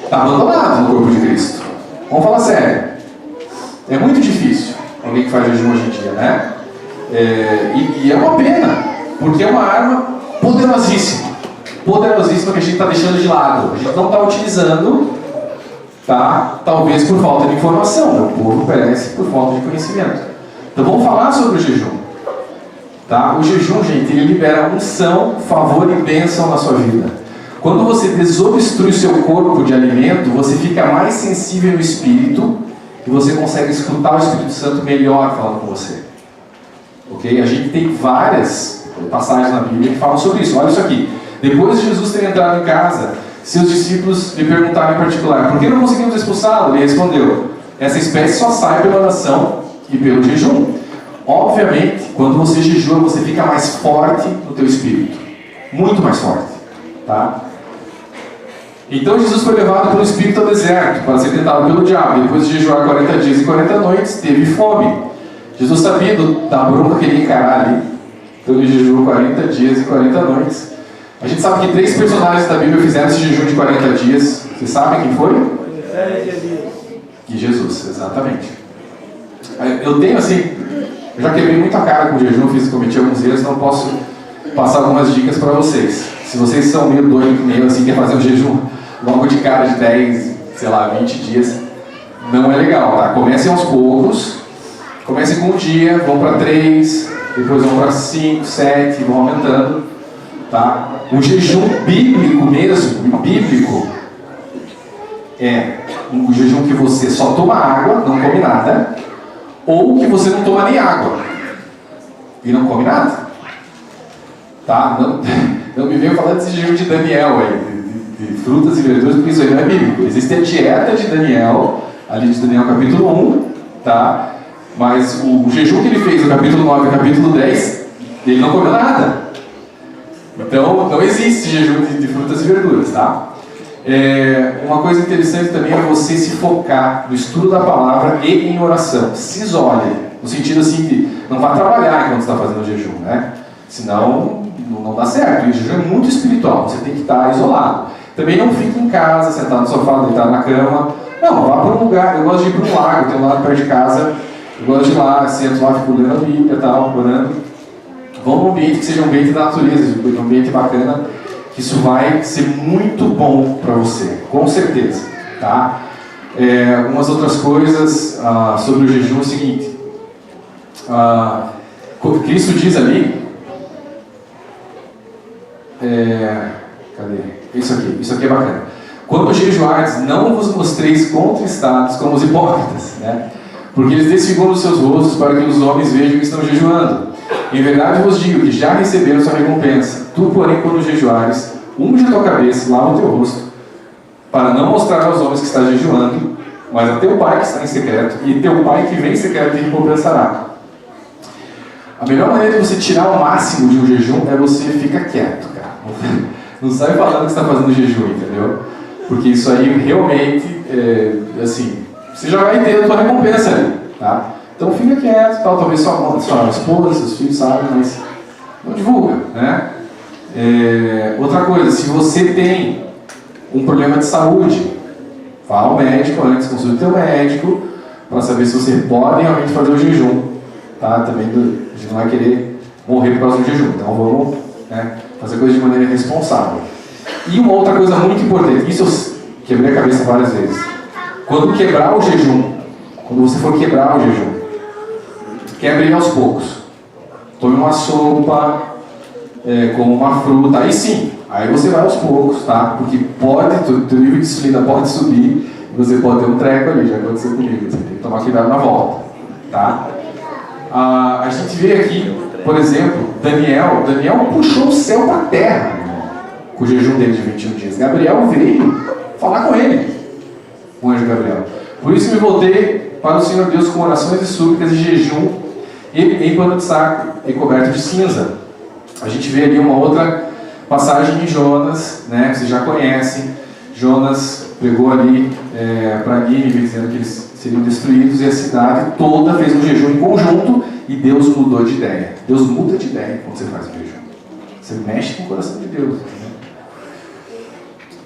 está abandonado no corpo de Cristo. Vamos falar sério. É muito difícil alguém que faz jejum hoje em dia, né? E é uma pena, porque é uma arma poderosíssima que a gente está deixando de lado. A gente não está utilizando, tá? Talvez por falta de informação. O povo perece por falta de conhecimento. Então vamos falar sobre o jejum, tá? O jejum, gente, ele libera unção, favor e bênção na sua vida. Quando você desobstrui o seu corpo de alimento, você fica mais sensível no espírito e você consegue escutar o Espírito Santo melhor falando com você. Ok? A gente tem várias passagens na Bíblia que falam sobre isso. Olha isso aqui. Depois de Jesus ter entrado em casa, seus discípulos lhe perguntaram em particular: por que não conseguimos expulsá-lo? Ele respondeu: essa espécie só sai pela oração e pelo jejum. Obviamente, quando você jejua, você fica mais forte no teu espírito. Muito mais forte. Tá? Então Jesus foi levado pelo Espírito ao deserto para ser tentado pelo diabo. Depois de jejuar 40 dias e 40 noites, teve fome. Jesus sabia da bronca que ele ia encarar ali. Então ele jejuou 40 dias e 40 noites. A gente sabe que 3 personagens da Bíblia fizeram esse jejum de 40 dias. Vocês sabem quem foi? E Jesus, exatamente. Eu tenho assim, eu já quebrei muito a cara com o jejum, cometi alguns erros, não posso passar algumas dicas para vocês. Se vocês são meio doidos que nem eu, assim, quer fazer um jejum logo de cara de 10, sei lá, 20 dias, não é legal, tá? Comecem aos poucos, comecem com um dia, vão para 3, depois vão para 5, 7, vão aumentando, tá? O jejum bíblico mesmo, bíblico, é um jejum que você só toma água, não come nada, ou que você não toma nem água e não come nada. Tá? Não me veio falar desse jejum de Daniel aí, de frutas e verduras, porque isso aí não é bíblico. Existe a dieta de Daniel, ali de Daniel capítulo 1, tá? Mas o jejum que ele fez no capítulo 9 e capítulo 10, ele não comeu nada. Então não existe jejum de frutas e verduras, tá? Uma coisa interessante também é você se focar no estudo da palavra e em oração. Se isole, no sentido assim que não vá trabalhar enquanto está fazendo o jejum, né? Senão não dá certo. O jejum é muito espiritual, você tem que estar isolado. Também não fique em casa, sentado no sofá, deitado na cama. Não, vá para um lugar. Eu gosto de ir para um lago, tem um lago perto de casa. Eu gosto de ir lá, sento lá, fico lendo a Bíblia e tal, orando. Vamos para um ambiente que seja um ambiente da natureza, um ambiente bacana, que isso vai ser muito bom para você, com certeza. Tá? Algumas outras coisas sobre o jejum é o seguinte. Cristo diz ali. Cadê? Isso aqui é bacana. Quando jejuardes, não vos mostreis contristados como os hipócritas, né? Porque eles desfiguram os seus rostos para que os homens vejam que estão jejuando. Em verdade vos digo que já receberam sua recompensa. Tu, porém, quando jejuares, unge a tua cabeça, lava o teu rosto, para não mostrar aos homens que estás jejuando, mas a teu Pai que está em secreto, e teu Pai que vem em secreto te recompensará. A melhor maneira de você tirar o máximo de um jejum é você ficar quieto, cara. Não sai falando que está fazendo jejum, entendeu? Porque isso aí realmente, assim, você já vai ter a tua recompensa ali, tá? Então fica quieto, tal, talvez sua esposa, seus filhos sabem, mas não divulga, né? Outra coisa, se você tem um problema de saúde, vá ao médico antes, consulte o teu médico, para saber se você pode realmente fazer o jejum, tá? Também a gente não vai querer morrer por causa do jejum, então vamos, né, fazer coisas de maneira responsável. E uma outra coisa muito importante, isso eu quebrei a cabeça várias vezes. Quando quebrar o jejum, quando você for quebrar o jejum, quebre aos poucos. Tome uma sopa, como uma fruta, aí sim, aí você vai aos poucos, tá? Porque teu nível de insulina pode subir e você pode ter um treco ali, já aconteceu comigo, você tem que tomar cuidado na volta, tá? A gente vê aqui, por exemplo, Daniel puxou o céu para a terra com o jejum dele de 21 dias. Gabriel veio falar com ele, o anjo Gabriel. Por isso me voltei para o Senhor Deus com orações e súplicas e jejum em pano de saco e coberto de cinza. A gente vê ali uma outra passagem em Jonas, né, que vocês já conhecem. Jonas pregou ali para Nínive, dizendo que eles seriam destruídos, e a cidade toda fez um jejum em conjunto, e Deus mudou de ideia. Deus muda de ideia quando você faz um jejum. Você mexe com o coração de Deus. Né?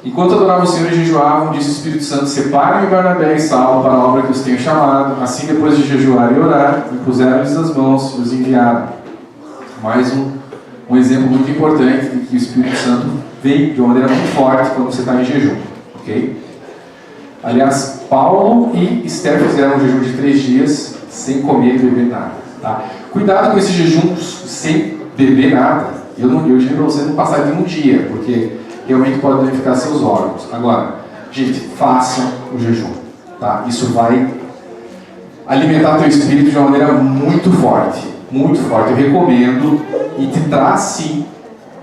Enquanto adoravam o Senhor e jejuavam, disse o Espírito Santo: separem Barnabé e Saulo para a obra que os tenho chamado. Assim, depois de jejuar e orar, impuseram-lhes as mãos e os enviaram. Mais um exemplo muito importante de que o Espírito Santo vem de uma maneira muito forte quando você está em jejum. Ok? Aliás, Paulo e Esther fizeram um jejum de 3 dias sem comer e beber nada. Tá? Cuidado com esses jejuns sem beber nada. Eu digo para você não passar de um dia, porque realmente pode danificar seus órgãos. Agora, gente, façam o jejum. Tá? Isso vai alimentar teu espírito de uma maneira muito forte. Muito forte. Eu recomendo, e te traz sim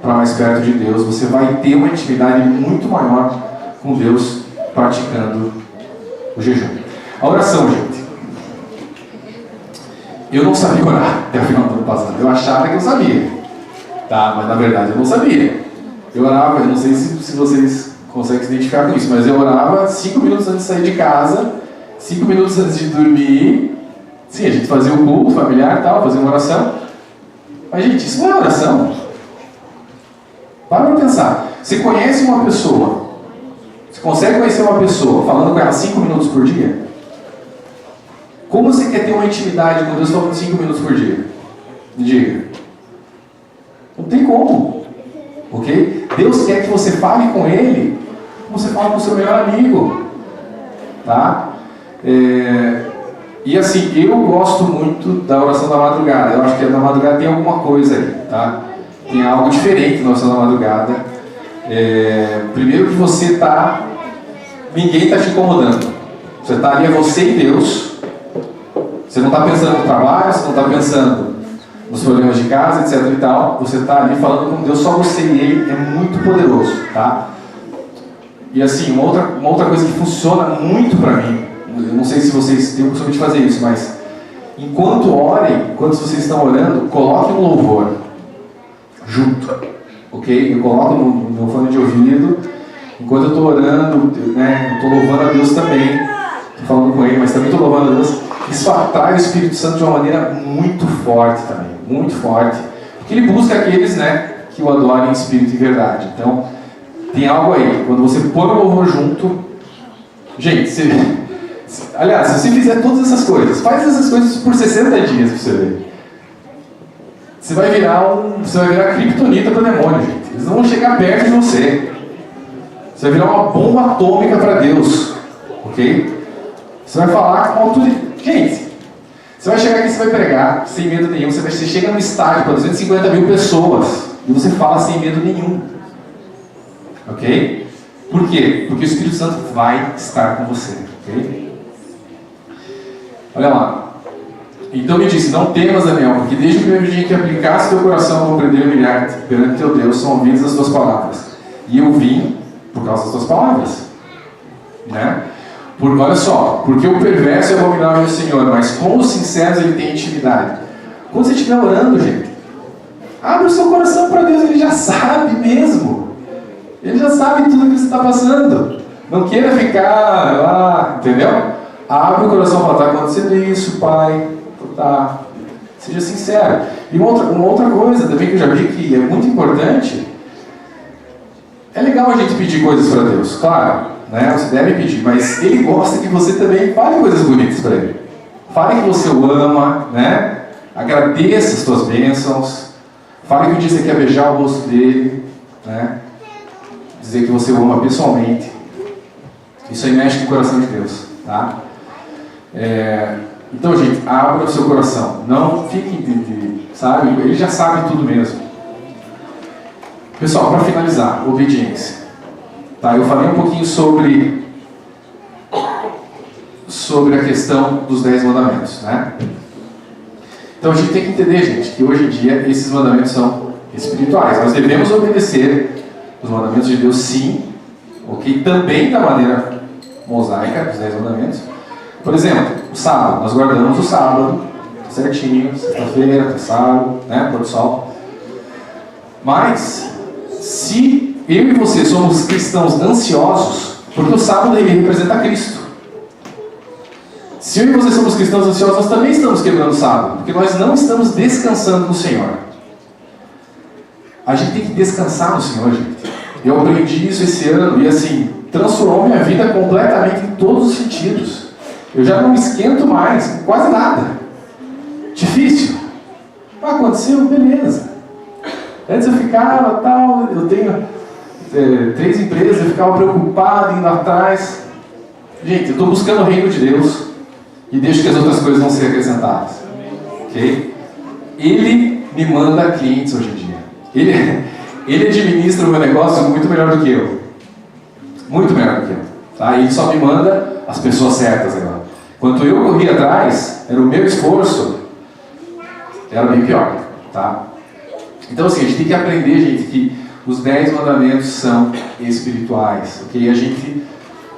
para mais perto de Deus. Você vai ter uma intimidade muito maior com Deus praticando o jejum. A oração, gente. Eu não sabia orar até o final do ano passado. Eu achava que eu sabia. Tá? Mas na verdade eu não sabia. Eu orava, eu não sei se vocês conseguem se identificar com isso, mas eu orava 5 minutos antes de sair de casa, 5 minutos antes de dormir. Sim, a gente fazia o culto familiar e tal, fazia uma oração. Mas, gente, isso não é oração. Para pensar. Você conhece uma pessoa, você consegue conhecer uma pessoa falando com ela 5 minutos por dia? Como você quer ter uma intimidade com Deus falando 5 minutos por dia? Me diga. Não tem como. Ok? Deus quer que você fale com Ele como você fala com o seu melhor amigo. Tá? E assim, eu gosto muito da oração da madrugada. Eu acho que na madrugada tem alguma coisa aí, tá? Tem algo diferente na oração da madrugada. Primeiro que você está... Ninguém está te incomodando. Você está ali, é você e Deus. Você não está pensando no trabalho, você não está pensando nos problemas de casa, etc e tal. Você está ali falando com Deus, só você e Ele. É muito poderoso, tá? E assim, uma outra coisa que funciona muito para mim, eu não sei se vocês têm o costume de fazer isso, mas enquanto orem, enquanto vocês estão orando, coloquem um louvor junto, ok? Eu coloco no meu fone de ouvido, enquanto eu estou orando, né? Eu estou louvando a Deus também, estou falando com Ele, mas também estou louvando a Deus. Isso atrai o Espírito Santo de uma maneira muito forte também, muito forte, porque Ele busca aqueles, né, que o adorem em espírito e verdade. Então, tem algo aí. Quando você põe o louvor junto... Gente, aliás, se você fizer todas essas coisas, faz essas coisas por 60 dias pra você ver. Você vai virar criptonita para o demônio, gente. Eles não vão chegar perto de você. Você vai virar uma bomba atômica para Deus. Ok? Você vai falar com autoridade. Gente, você vai chegar aqui e você vai pregar sem medo nenhum. Você chega num estádio para 250 mil pessoas e você fala sem medo nenhum. Ok? Por quê? Porque o Espírito Santo vai estar com você. Ok? Olha lá. Então me disse, não temas, Daniel, porque desde o primeiro dia que aplicaste teu coração a compreender e humilhar perante teu Deus, são ouvidas as tuas palavras. E eu vim por causa das tuas palavras. Né? Olha só, porque o perverso é abominável ao Senhor, mas com os sinceros ele tem intimidade. Quando você estiver orando, gente, abre o seu coração para Deus, ele já sabe mesmo. Ele já sabe tudo que você está passando. Não queira ficar lá, entendeu? Abre o coração e fala, está acontecendo isso, Pai. Tá. Seja sincero. E uma outra coisa também que eu já vi que é muito importante, é legal a gente pedir coisas para Deus, claro, né? Você deve pedir, mas Ele gosta que você também fale coisas bonitas para Ele. Fale que você o ama, né? Agradeça as suas bênçãos. Fale que um dia você quer beijar o rosto dele, né? Dizer que você o ama pessoalmente. Isso aí mexe com o coração de Deus, tá? Então, gente, abra o seu coração. Não fique, sabe? Ele já sabe tudo mesmo. Pessoal, para finalizar, obediência. Tá, eu falei um pouquinho sobre a questão dos 10 mandamentos, né? Então, a gente tem que entender, gente, que hoje em dia esses mandamentos são espirituais. Nós devemos obedecer os mandamentos de Deus, sim, ok? Também da maneira mosaica, dos 10 mandamentos. Por exemplo, o sábado, nós guardamos o sábado, certinho, sexta-feira, até sábado, né, pôr do sol. Mas, se eu e você somos cristãos ansiosos, porque o sábado ele representa Cristo. Se eu e você somos cristãos ansiosos, nós também estamos quebrando o sábado, porque nós não estamos descansando no Senhor. A gente tem que descansar no Senhor, gente. Eu aprendi isso esse ano e assim, transformou minha vida completamente em todos os sentidos. Eu já não me esquento mais, quase nada. Difícil. Aconteceu, beleza. Antes eu ficava, tal, eu tenho 3 empresas, eu ficava preocupado, indo atrás. Gente, eu estou buscando o reino de Deus e deixo que as outras coisas vão ser acrescentadas. Ok? Ele me manda clientes hoje em dia. Ele administra o meu negócio muito melhor do que eu. Muito melhor do que eu. Tá? Ele só me manda as pessoas certas agora. Quando eu corri atrás, era o meu esforço, era bem pior, tá? Então assim, a gente tem que aprender, gente, que os 10 mandamentos são espirituais, ok? A gente,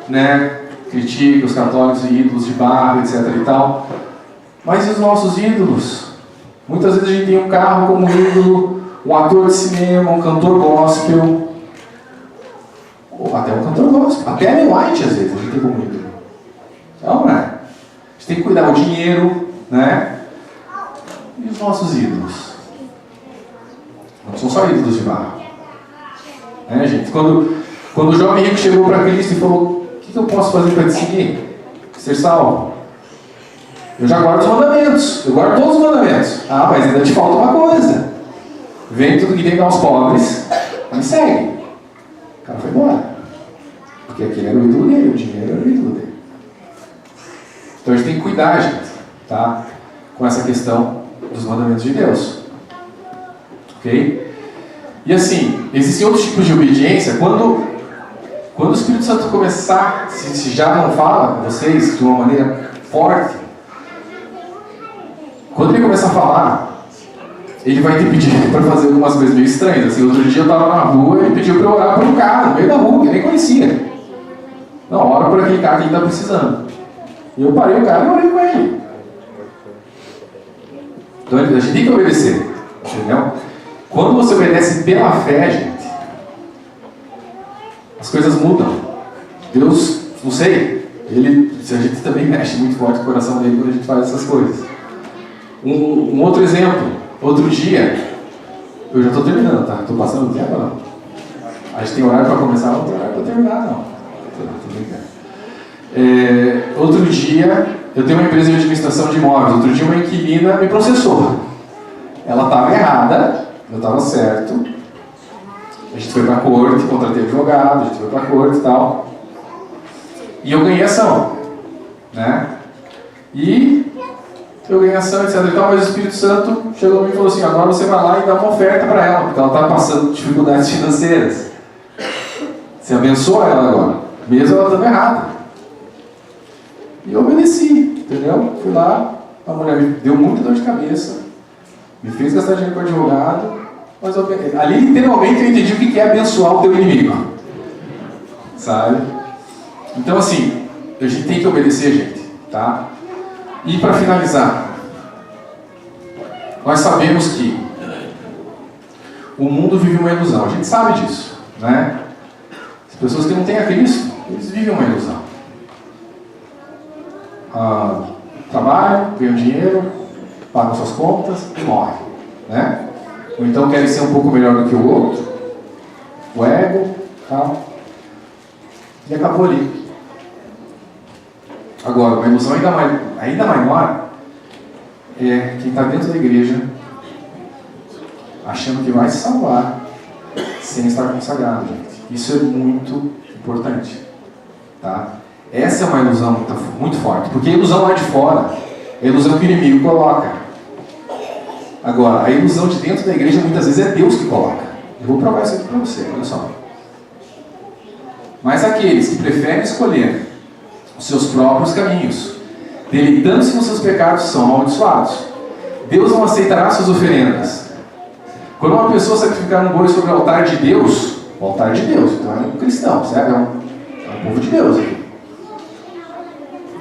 né, critica os católicos e ídolos de barro, etc e tal, mas e os nossos ídolos? Muitas vezes a gente tem um carro como ídolo, um ator de cinema, um cantor gospel, ou até um cantor gospel, até a Ellen White às vezes a gente tem como ídolo. Então, né? A gente tem que cuidar do dinheiro, né? E os nossos ídolos? Não são só ídolos de barro. Né, gente? Quando o jovem rico chegou para Cristo e falou, o que eu posso fazer para te seguir? Ser salvo? Eu já guardo os mandamentos. Eu guardo todos os mandamentos. Ah, mas ainda te falta uma coisa. Vende tudo que tem aos pobres e me segue. O cara foi embora. Porque aquele era o ídolo dele, o dinheiro era o ídolo dele. Então a gente tem que cuidar, gente, tá? Com essa questão dos mandamentos de Deus. Ok? E assim, existem outros tipos de obediência. Quando o Espírito Santo começar, se já não fala com vocês de uma maneira forte, quando ele começar a falar, ele vai te pedir para fazer algumas coisas meio estranhas. Assim, outro dia eu estava na rua e ele pediu para eu orar por um cara no meio da rua, que eu nem conhecia. Não, ora por aquele cara que ele está precisando. E eu parei o cara e orei com ele. Então a gente tem que obedecer. Entendeu? Quando você obedece pela fé, gente, as coisas mudam. Deus, não sei, a gente também mexe muito forte com o coração dele quando a gente faz essas coisas. Um outro exemplo, outro dia, Eu já estou terminando, tá? Estou passando o tempo ou não? A gente tem horário para começar, não tem horário para terminar, não. Tô brincando. Outro dia, eu tenho uma empresa de administração de imóveis. Outro dia uma inquilina me processou. Ela estava errada, eu estava certo. A gente foi para a corte, contratei advogado, a gente foi para a corte e tal. E eu ganhei ação, né? E eu ganhei ação, etc. E tal, mas o Espírito Santo chegou a mim e falou assim: agora você vai lá e dá uma oferta para ela, porque ela está passando dificuldades financeiras. Você abençoa ela agora, mesmo ela estando errada. E eu obedeci, entendeu? Fui lá, a mulher me deu muita dor de cabeça, me fez gastar dinheiro com o advogado, mas ali literalmente eu entendi o que é abençoar o teu inimigo, sabe? Então assim, a gente tem que obedecer, gente, tá? E para finalizar, nós sabemos que o mundo vive uma ilusão, a gente sabe disso, né? As pessoas que não têm a Cristo, eles vivem uma ilusão. Trabalham, ganham dinheiro, pagam suas contas e morrem, né? Ou então querem ser um pouco melhor do que o outro, o ego, tal, e acabou ali. Agora, uma ilusão ainda maior é quem está dentro da igreja achando que vai se salvar sem estar consagrado, gente. Isso é muito importante, tá? Essa é uma ilusão muito forte, porque a ilusão lá de fora é a ilusão que o inimigo coloca. Agora, a ilusão de dentro da igreja muitas vezes é Deus que coloca. Eu vou provar isso aqui para você, olha só. Mas aqueles que preferem escolher os seus próprios caminhos, deleitando-se nos seus pecados, são amaldiçoados. Deus não aceitará suas oferendas. Quando uma pessoa sacrificar um boi sobre o altar de Deus, o altar de Deus, então é um cristão, certo? É um povo de Deus aqui.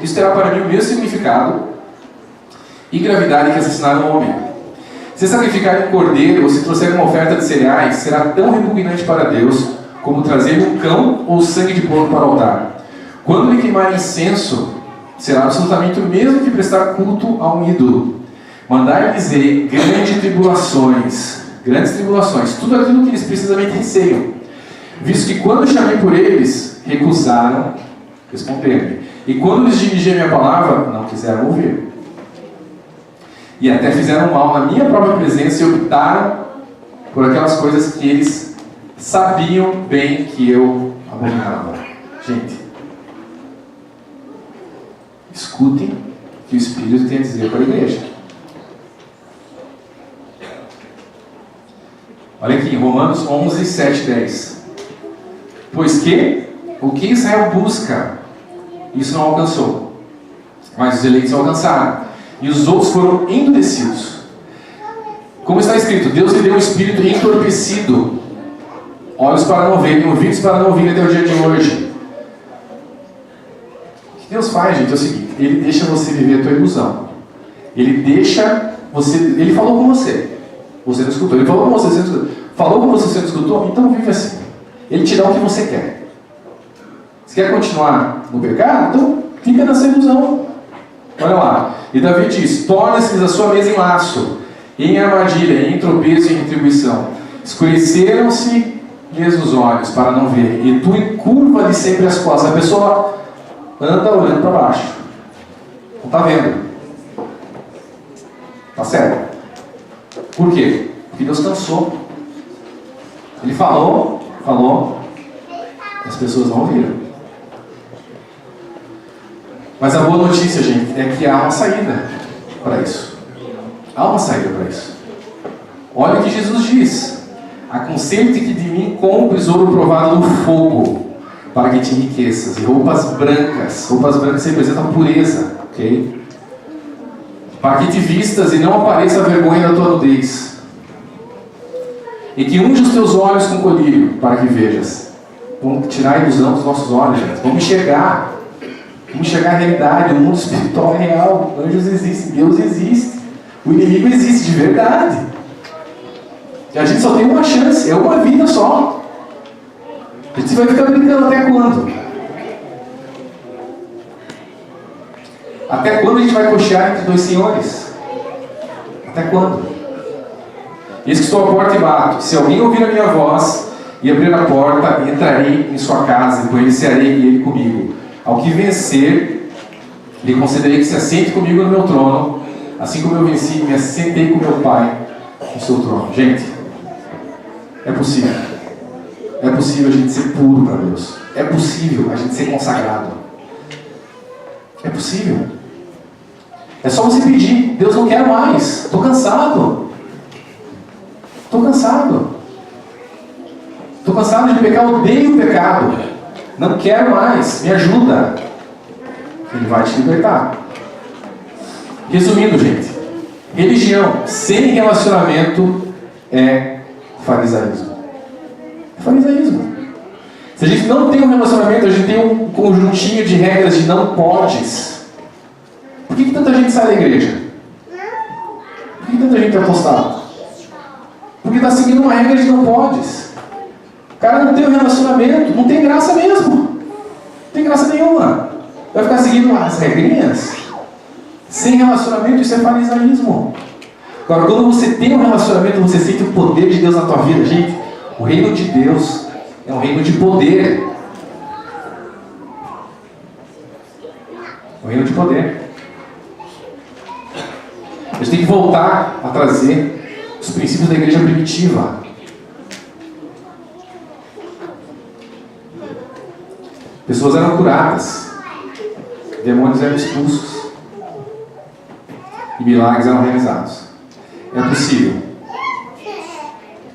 Isso terá para mim o mesmo significado e gravidade que assassinar um homem. Se sacrificar um cordeiro ou se trouxer uma oferta de cereais, será tão repugnante para Deus como trazer um cão ou sangue de porco para o altar. Quando lhe queimar incenso, será absolutamente o mesmo que prestar culto a um ídolo. Mandar-lhes grandes tribulações, tudo aquilo que eles precisamente receiam, visto que quando chamei por eles, recusaram responder-me. E quando lhes dirigi a minha palavra, não quiseram ouvir. E até fizeram mal na minha própria presença e optaram por aquelas coisas que eles sabiam bem que eu abominava. Gente, escutem o que o Espírito tem a dizer para a igreja. Olha aqui, Romanos 11, 7, 10. Pois que o que Israel busca, isso não alcançou, mas os eleitos alcançaram, e os outros foram endurecidos. Como está escrito, Deus lhe deu um espírito entorpecido, olhos para não ver, e ouvidos para não ouvir até o dia de hoje. O que Deus faz, gente, é o seguinte: Ele deixa você viver a tua ilusão. Ele deixa você... Ele falou com você, você não escutou. Ele falou com você, você não escutou. Falou com você não escutou? Então vive assim. Ele te dá o que você quer. Você quer continuar no pecado? Então fica nessa ilusão. Olha lá. E Davi diz: torna-se a sua mesa em laço, em armadilha, em tropeço e em retribuição. Escureceram-se-lhes os olhos para não ver, e tu encurva-lhe sempre as costas. A pessoa anda olhando para baixo, não está vendo. Tá certo? Por quê? Porque Deus cansou. Ele falou, as pessoas não ouviram. Mas a boa notícia, gente, é que há uma saída para isso. Há uma saída para isso. Olha o que Jesus diz: aconselho-te que de mim compres ouro provado no fogo, para que te enriqueças, e roupas brancas representam pureza, ok? Para que te vistas e não apareça a vergonha da tua nudez, e que unja os teus olhos com colírio, para que vejas. Vamos tirar a ilusão dos nossos olhos, gente. Vamos enxergar a realidade. O mundo espiritual é real. Anjos existem, Deus existe, o inimigo existe de verdade. E a gente só tem uma chance, é uma vida só. A gente vai ficar brincando até quando? Até quando a gente vai cochear entre dois senhores? Até quando? Eis que estou à porta e bato. Se alguém ouvir a minha voz e abrir a porta, entrarei em sua casa, e com ele cearei e ele comigo. Ao que vencer, lhe concederei que se assente comigo no meu trono, assim como eu venci e me assentei com meu Pai no seu trono. Gente, é possível. É possível a gente ser puro para Deus. É possível a gente ser consagrado. É possível. É só você pedir. Deus, não quero mais. Estou cansado. Estou cansado. Estou cansado de pecar. Odeio o pecado. Não quero mais. Me ajuda. Ele vai te libertar. Resumindo, gente. Religião sem relacionamento é farisaísmo. É farisaísmo. Se a gente não tem um relacionamento, a gente tem um conjuntinho de regras de não podes. Por que tanta gente sai da igreja? Por que tanta gente é apostado? Porque está seguindo uma regra de não podes. O cara não tem um relacionamento, não tem graça mesmo. Não tem graça nenhuma. Vai ficar seguindo as regrinhas? Sem relacionamento, isso é farisaísmo. Agora, quando você tem um relacionamento, você sente o poder de Deus na tua vida. Gente, o reino de Deus é um reino de poder. O reino de poder. A gente tem que voltar a trazer os princípios da igreja primitiva. Pessoas eram curadas, demônios eram expulsos e milagres eram realizados. É possível.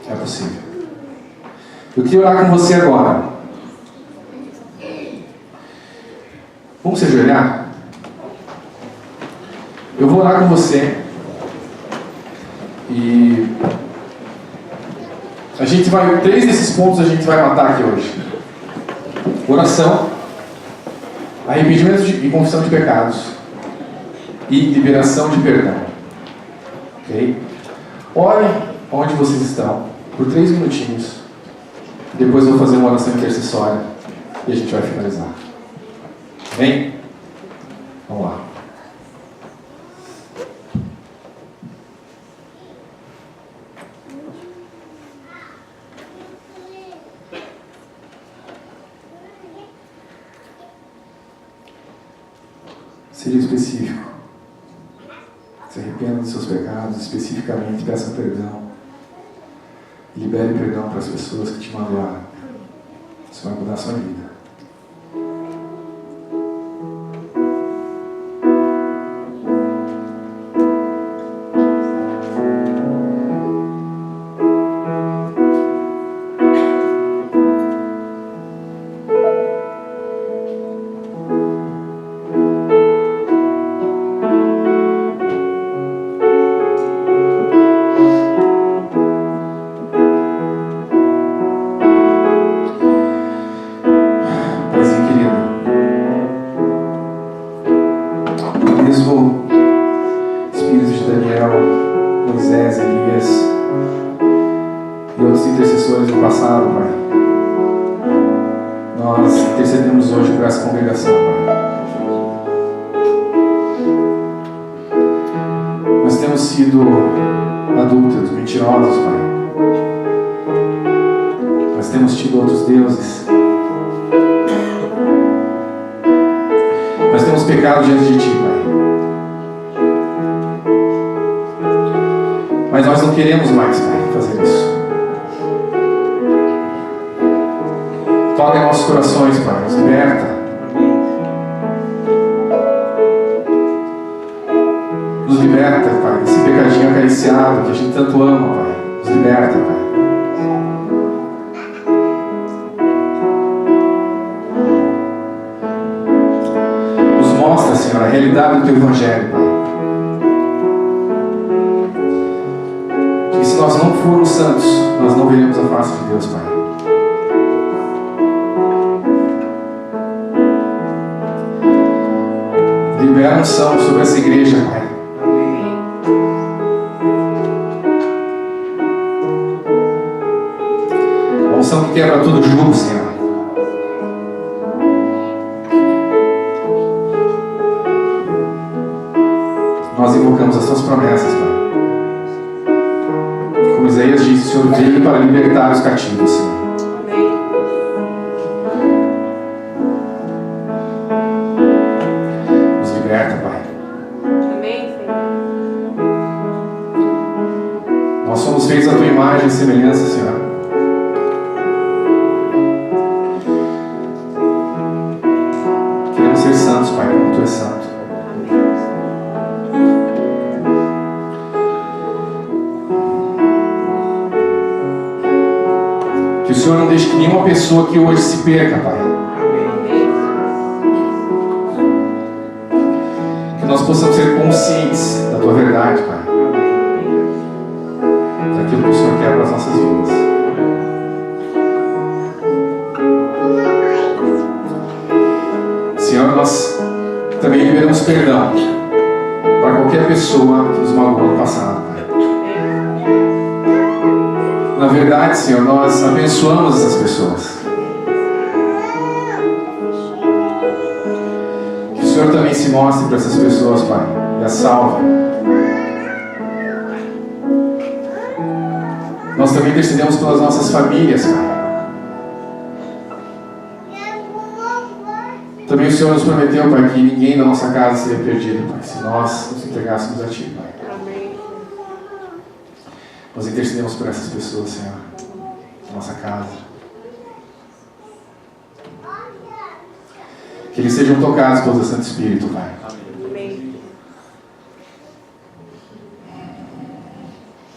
É possível. Eu queria orar com você agora. Vamos se ajoelhar? Eu vou orar com você. E a gente vai, 3 desses pontos a gente vai matar aqui hoje. Oração, arrependimento e confissão de pecados e liberação de perdão. Ok? Orem onde vocês estão por 3 minutinhos. Depois eu vou fazer uma oração intercessória e a gente vai finalizar. Vem? Vamos lá. Seja específico. Se arrependa dos seus pecados, especificamente peça perdão. Libere perdão para as pessoas que te magoaram. Isso vai mudar a sua vida. Mas nós não queremos mais, Pai, fazer isso. Toca em nossos corações, Pai, nos liberta. Nos liberta, Pai, desse pecadinho acariciado que a gente tanto ama, Pai. Nos liberta, Pai. Nos mostra, Senhor, a realidade do Teu Evangelho, Pai. Se nós não formos santos, nós não veremos a face de Deus, Pai. Libera a unção sobre essa igreja, Pai. A unção que quebra todo jugo, Senhor. Nós invocamos as Tuas promessas, Pai. Como Isaías o Senhor veio para libertar os cativos, Senhor. Amém. Nos liberta, Pai. Amém, Senhor. Nós somos feitos à Tua imagem e semelhança, Senhor. Queremos ser santos, Pai, como Tu és santo. Que o Senhor não deixe que nenhuma pessoa que hoje se perca, Pai. Que nós possamos ser conscientes da Tua verdade, Pai. Daquilo que o Senhor quer para as nossas vidas. Senhor, nós também liberamos perdão para qualquer pessoa que nos magoou no passado, Pai. Na verdade, Senhor, nós abençoamos essas pessoas. Que o Senhor também se mostre para essas pessoas, Pai, e as salve. Nós também intercedemos pelas nossas famílias, Pai. Também o Senhor nos prometeu, Pai, que ninguém da nossa casa seria perdido, Pai, se nós nos entregássemos a Ti, Pai. Amém. Nós intercedemos por essas pessoas, Senhor, na nossa casa. Que eles sejam tocados pelo Santo Espírito, Pai. Amém.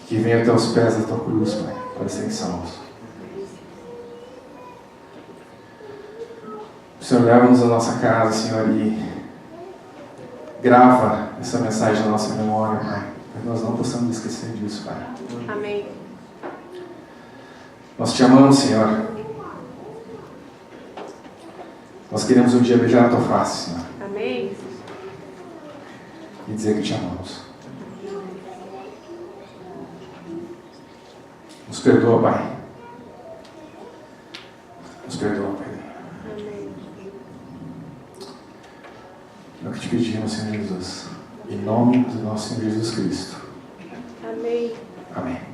Que venham até os pés da Tua cruz, Pai, para serem salvos. O Senhor leva-nos à nossa casa, Senhor, e grava essa mensagem na nossa memória, Pai, para que nós não possamos esquecer disso, Pai. Amém. Nós Te amamos, Senhor. Nós queremos um dia beijar a Tua face, Senhor, Amém. e dizer que Te amamos. Nos perdoa, Pai. Nos perdoa, Pai. Amém. É o que Te pedimos, Senhor Jesus. Em nome do nosso Senhor Jesus Cristo. Amém. Amém.